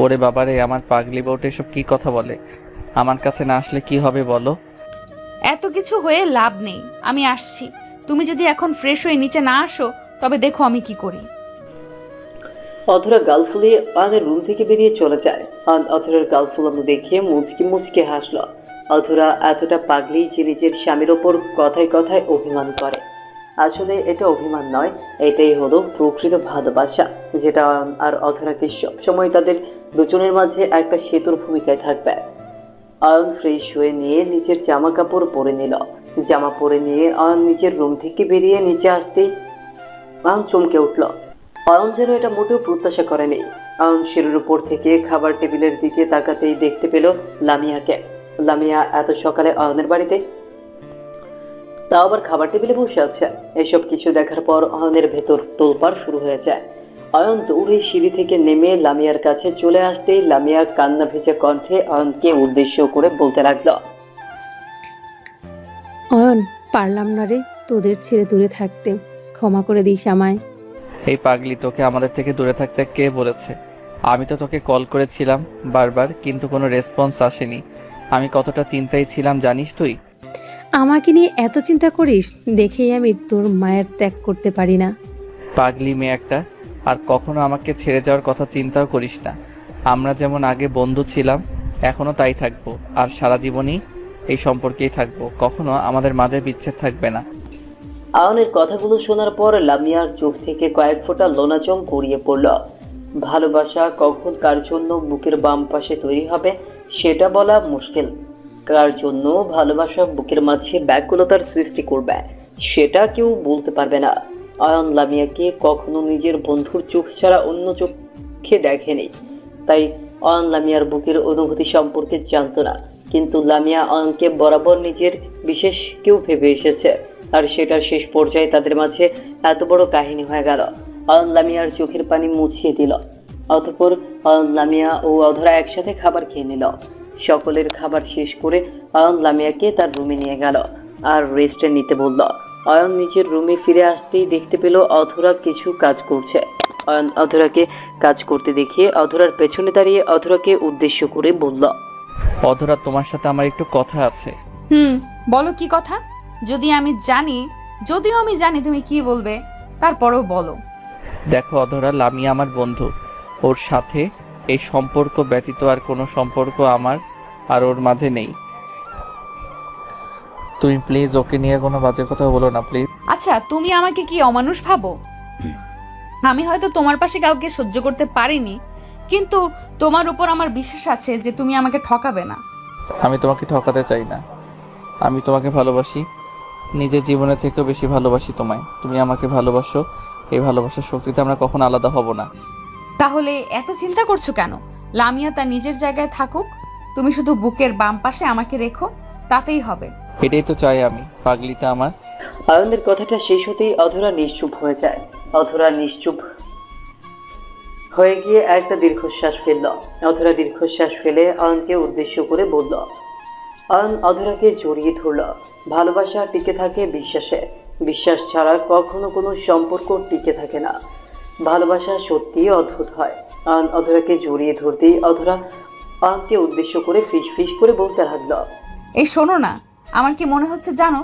ওরে বাবারে, আমার পাগলি বউটা এসব কি কথা বলে? আমার কাছে না আসলে কি হবে বলো? এত কিছু হয়ে লাভ নেই, আমি আসছি। তুমি যদি এখন ফ্রেশ হয়ে নিচে না আসো তবে দেখো আমি কি করি। অধরা গাল ফুলিয়ে অয়নের রুম থেকে বেরিয়ে চলে যায়। অয়ন অধরার গাল ফুলানো দেখে মুচকি মুচকি হাসল। অধরা এতটা পাগলি যে নিজের স্বামীর ওপর কথায় কথায় অভিমান করে। আসলে এটা অভিমান নয়, এটাই হলো প্রকৃত ভালোবাসা, যেটা অয়ন আর অধরাকে সবসময় তাদের দুজনের মাঝে একটা সেতুর ভূমিকায় থাকবে। অয়ন ফ্রেশ হয়ে নিয়ে নিজের জামা কাপড় পরে নিল। জামা পরে নিয়ে অয়ন নিজের রুম থেকে বেরিয়ে নিচে আসতেই অয়ন চমকে উঠল। অয়ন যেন এটা মোটেও প্রত্যাশা করেনি। অয়ন সিঁড়ির উপর থেকে খাবার টেবিলের দিকে তাকাতেই দেখতে পেল লামিয়াকে। লামিয়া এত সকালে অয়নের বাড়িতে, তাও আবার খাবার টেবিলে বসে আছে। এসব কিছু দেখার পর অয়নের ভেতর তোলপাড় শুরু হয়ে যায়। অয়ন দৌড়ে সিঁড়ি থেকে নেমে লামিয়ার কাছে চলে আসতেই লামিয়া কান্না ভেজা কণ্ঠে অয়নকে উদ্দেশ্য করে বলতে লাগলো, অয়ন, পারলাম না রে তোদের ছেড়ে দূরে থাকতে, ক্ষমা করে দিস আমায়। এই পাগলি, তোকে আমাদের থেকে দূরে থাকতে কে বলেছে? আমি তো তোকে কল করেছিলাম বারবার, কিন্তু কোনো রেসপন্স আসেনি। আমি কতটা চিন্তায় ছিলাম জানিস তুই? আমাকে নিয়ে এত চিন্তা করিস দেখেই আমি তোর মায়ের ত্যাগ করতে পারি না। পাগলি মেয়ে একটা, আর কখনো আমাকে ছেড়ে যাওয়ার কথা চিন্তাও করিস না। আমরা যেমন আগে বন্ধু ছিলাম এখনও তাই থাকবো, আর সারা জীবনই এই সম্পর্কেই থাকবো, কখনো আমাদের মাঝে বিচ্ছেদ থাকবে না। অয়নের কথাগুলো শোনার পর লামিয়ার চোখ থেকে কয়েক ফোঁটা লোনাচং গড়িয়ে পড়ল। ভালোবাসা কখন কার জন্য বুকের বাম পাশে তৈরি হবে সেটা বলা মুশকিল। কার জন্য ভালোবাসা বুকের মাঝে ব্যাকুলতার সৃষ্টি করবে সেটা কেউ বলতে পারবে না। অয়ন লামিয়াকে কখনো নিজের বন্ধুর চোখ ছাড়া অন্য চোখে দেখেনি, তাই অয়ন লামিয়ার বুকের অনুভূতি সম্পর্কে জানত না। কিন্তু লামিয়া অয়নকে বরাবর নিজের বিশেষ কেউ ভেবে এসেছে, আর সেটার শেষ পর্যায়ে তাদের মাঝে এত বড় কাহিনী হয়ে গেল। অয়ন লামিয়ার চোখের পানি মুছিয়ে দিল। অতঃপর অয়ন লামিয়া ও অধরা একসাথে খাবার খেয়ে নিল। সকলের খাবার শেষ করে অয়ন লামিয়াকে তার রুমে নিয়ে গেল আর রেস্টে নিতে বলল। অয়ন নিজের রুমে ফিরে আসতেই দেখতে পেল অধরা কিছু কাজ করছে। অয়ন অধরাকে কাজ করতে দেখিয়ে অধরার পেছনে দাঁড়িয়ে অধরাকে উদ্দেশ্য করে বলল, অধরা, তোমার সাথে আমার একটু কথা আছে। বলো কি কথা? যদিও আমি জানি তুমি কি বলবে, তারপরেও বলো। দেখো অধরা, লামিয়া আমার বন্ধু। ওর সাথে এই সম্পর্ক ব্যতীত আর কোনো সম্পর্ক আমার আর ওর মাঝে নেই। তুমি প্লিজ ওকে নিয়ে কোনো বাজে কথা বলো না প্লিজ। আচ্ছা, তুমি আমাকে কি অমানুষ ভাবো? আমি হয়তো তোমার পাশে কাউকে সহ্য করতে পারিনি, কিন্তু তোমার উপর আমার বিশ্বাস আছে যে তুমি আমাকে ঠকাবে না। আমি তোমাকে ঠকাতে চাই না। আমি তোমাকে ভালোবাসি, নিজের জীবনের থেকেও বেশি ভালোবাসি তোমায়। তুমি আমাকে ভালোবাসো, এই ভালোবাসার শক্তিতে আমরা কখনো আলাদা হব না। তাহলে এত চিন্তা করছো কেন? লামিয়া তার নিজের জায়গায় থাকুক, তুমি শুধু বুকের বাম পাশে আমাকে রেখো, তাতেই হবে। এটাই তো চাই আমি, পাগলিটা আমার। অয়নের কথাটা শেষ হতেই অধরা নিশ্চুপ হয়ে যায়। অধরা নিশ্চুপ হয়ে গিয়ে একটা দীর্ঘশ্বাস ফেলল। অধরা দীর্ঘশ্বাস ফেলে অয়নকে উদ্দেশ্য করে বলল। অয়ন অধরাকে জড়িয়ে ধরল। ভালোবাসা টিকে থাকে বিশ্বাসে। বিশ্বাস ছাড়া কখনো কোনো সম্পর্ক টিকে থাকে না। ভালোবাসা সত্যিই অদ্ভুত হয়। অয়ন অধরাকে জড়িয়ে ধরতেই অধরা অয়নকে উদ্দেশ্য করে ফিস ফিস করে বলতে লাগলো, এই শোনো না, আমার কি মনে হচ্ছে জানো?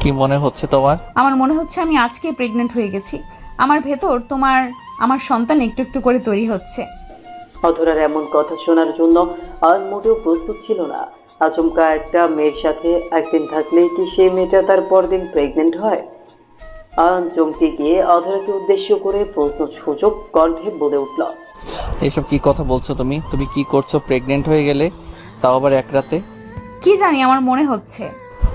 কি মনে হচ্ছে তোমার? আমার মনে হচ্ছে আমি আজকে প্রেগনেন্ট হয়ে গেছি। আমার ভেতর আমার সন্তান একটু একটু করে তৈরি হচ্ছে। অধরার এমন কথা শোনার জন্য অয়ন মোটেও প্রস্তুত ছিল না। আচমকা একটা মেয়ের সাথে একদিন থাকলেই কি সেই মেয়েটা তার পরদিন প্রেগনেন্ট হয়? অয়ন চমকে গিয়ে অধরাকে উদ্দেশ্য করে প্রশ্নসূচক কণ্ঠে বলে উঠল, এসব কি কথা বলছো তুমি? তুমি কি করছো? প্রেগনেন্ট হয়ে গেলে, তাও আবার এক রাতে? কি জানি, আমার মনে হচ্ছে।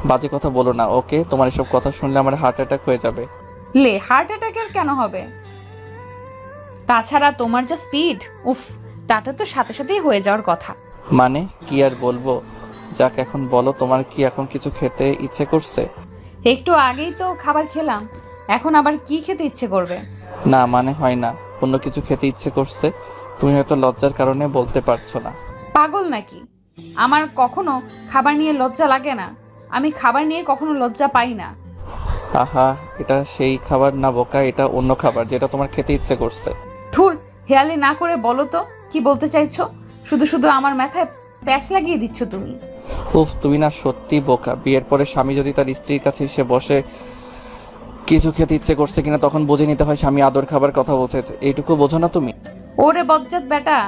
বাজে কথা বলো না ওকে। তোমার এসব কথা শুনলে আমার হার্ট অ্যাটাক হয়ে যাবে। হার্ট অ্যাটাকের কেন হবে? তাছাড়া তোমার যা স্পিড, উফ, তাতে তো সাথে সাথেই হয়ে যাওয়ার কথা। মানে কি আর বলবো? যাক, এখন বলো, তোমার কি এখন কিছু খেতে ইচ্ছে করছে? একটু আগেই তো খাবার খেলাম, এখন আবার কি খেতে ইচ্ছে করবে? না, মানে হয় না, অন্য কিছু খেতে ইচ্ছে করছে। তুমি হয়তো লজ্জার কারণে বলতে পারছো না। পাগল নাকি? আমার কখনো খাবার নিয়ে লজ্জা লাগে না। আমি খাবার নিয়ে কখনো লজ্জা পাই না। আহা, এটা সেই খাবার না বোকা, এটা অন্য খাবার যেটা তোমার খেতে ইচ্ছে করছে। ধুর, হেয়ালি না করে বলো তো কি বলতে চাইছো? শুধু শুধু আমার মাথায় প্যাচ লাগিয়ে দিচ্ছ তুমি। উফ, তুমি না সত্যি বোকা। বিয়ের পরে স্বামী যদি তার স্ত্রীর কাছে এসে বসে কিছু খেতে ইচ্ছে করছে কিনা, তখন বুঝে নিতে হয় স্বামী আদর খাবার কথা বলছে। এইটুকু বোঝো না তুমি? ওরে বজ্জাত বেটা,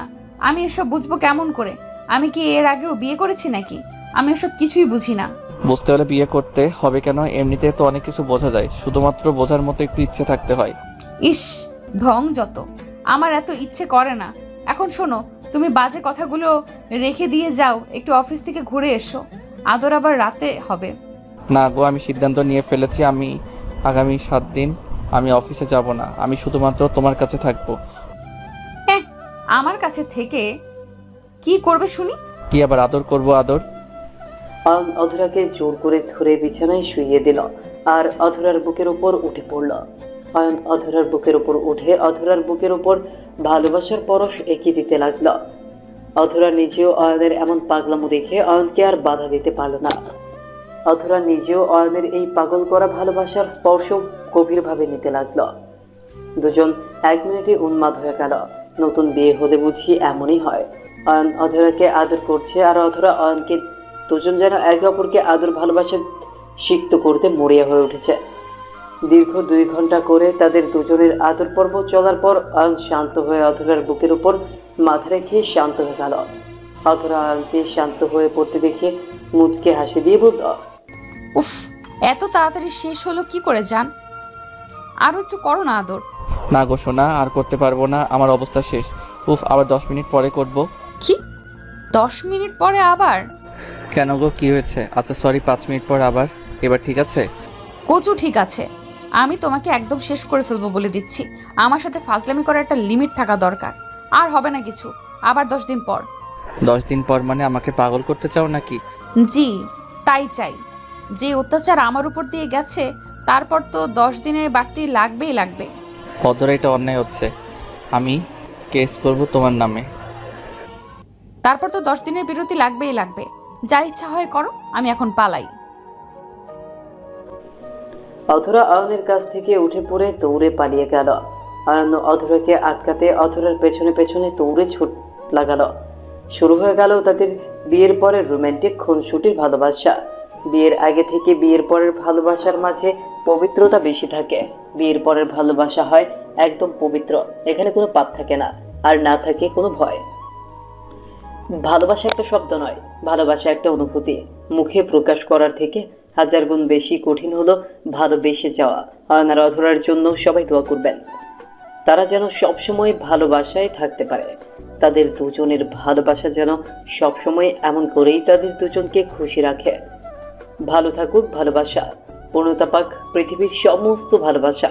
আমি এসব বুঝবো কেমন করে? আমি কি এর আগেও বিয়ে করেছি নাকি? আমি এসব কিছুই বুঝি না। বুঝতে হলে বিয়ে করতে হবে কেন? এমনিতে তো অনেক কিছু বোঝা যায়, শুধুমাত্র বোঝার মতো একটু ইচ্ছে থাকতে হয়। ইস, ঢং যত! আমার এত ইচ্ছে করে না। এখন শোনো, তুমি বাজে কথাগুলো রেখে দিয়ে যাও, একটু অফিস থেকে ঘুরে এসো। আদর আবার রাতে হবে। না গো, আমি সিদ্ধান্ত নিয়ে ফেলেছি। আমি আগামী 7 দিন আমি অফিসে যাব না। আমি শুধুমাত্র তোমার কাছে থাকবো। হ্যাঁ, আমার কাছে থেকে কি করবে শুনি? কি আবার আদর করব? আদর? অয়ন অধরাকে জোর করে ধরে বিছানায় শুইয়ে দিল আর অধরার বুকের উপর উঠে পড়ল। অয়ন অধরার বুকের উপর উঠে অধরার বুকের উপর ভালোবাসার পরশ এঁকে দিতে লাগল। অধরা নিজেও অয়নের এমন পাগলামো দেখে অয়নকে আর বাধা দিতে পারল না। অধরা নিজেও অয়নের এই পাগল করা ভালোবাসার স্পর্শ গভীরভাবে নিতে লাগলো। দুজন 1 মিনিটে উন্মাদ হয়ে গেল। নতুন বিয়ে হলে বুঝি এমনই হয়। অয়ন অধরাকে আদর করছে আর অধরা অয়নকে। দুজন যেন একে অপরকে আদর ভালোবাসা সিক্ত করতে মরিয়া হয়ে উঠেছে। দীর্ঘ 2 ঘন্টা করে তাদের দুজনের আদর পর্ব চলার পর অয়ন শান্ত হয়ে অধরার বুকের উপর মাথা রেখে শান্ত হয়ে গেল। অধরা অয়নকে শান্ত হয়ে পড়তে দেখে মুচকে হাসি দিয়ে বলল, উফ, এত তাড়াতাড়ি শেষ হলো কি করে জান? আরো একটু করো না আদর। না গো সোনা, আর করতে পারবো না, আমার অবস্থা শেষ। উফ, আবার 10 মিনিট পরে করব। কি 10 মিনিট পরে আবার? কেন গো, কি হয়েছে? আচ্ছা সরি, 5 মিনিট পর আবার। এবার ঠিক আছে? কচু ঠিক আছে। আমি তোমাকে একদম শেষ করে ফেলবো বলে দিচ্ছি। আমার সাথে ফাজলামি করার একটা লিমিট থাকা দরকার। আর হবে না কিছু, আবার 10 দিন পর। 10 দিন পর মানে আমাকে পাগল করতে চাও নাকি? জি, তাই চাই। যে অত্যাচার আমার উপর দিয়ে গেছে, তারপর তো 10 দিনের বাড়তি লাগবেই লাগবে। অধরা, এটা অন্যায় হচ্ছে। আমি কেস করব তোমার নামে। তারপর তো 10 দিনের বিরতি লাগবেই লাগবে। যা ইচ্ছা হয় করো, আমি এখন পালাই। অধরা অয়নের কাছ থেকে উঠে পড়ে দৌড়ে পালিয়ে গেল। অয়ন অধরাকে আটকাতে অধরার পেছনে পেছনে দৌড়ে ছুট লাগালো। শুরু হয়ে গেল তাদের বিয়ের পরের রোমান্টিক খুনসুটির ভালোবাসা। বিয়ের আগে থেকে বিয়ের পরের ভালোবাসার মাঝে পবিত্রতা বেশি থাকে। বিয়ের পরের ভালোবাসা হয় একদম পবিত্র, এখানে কোনো পাপ থাকে না, আর না থাকে কোনো ভয়। ভালোবাসা একটা শব্দ নয়, ভালোবাসা একটা অনুভূতি। মুখে প্রকাশ করার থেকে হাজার গুণ বেশি কঠিন হলো ভালোবেসে যাওয়া। অয়ন আর অধরার জন্য সবাই দোয়া করবেন, তারা যেন সবসময় ভালোবাসায় থাকতে পারে। তাদের দুজনের ভালোবাসা যেন সবসময় এমন করেই তাদের দুজনকে খুশি রাখে। ভালো থাকুক ভালোবাসা, পূর্ণতা পাক পৃথিবীর সমস্ত ভালোবাসা।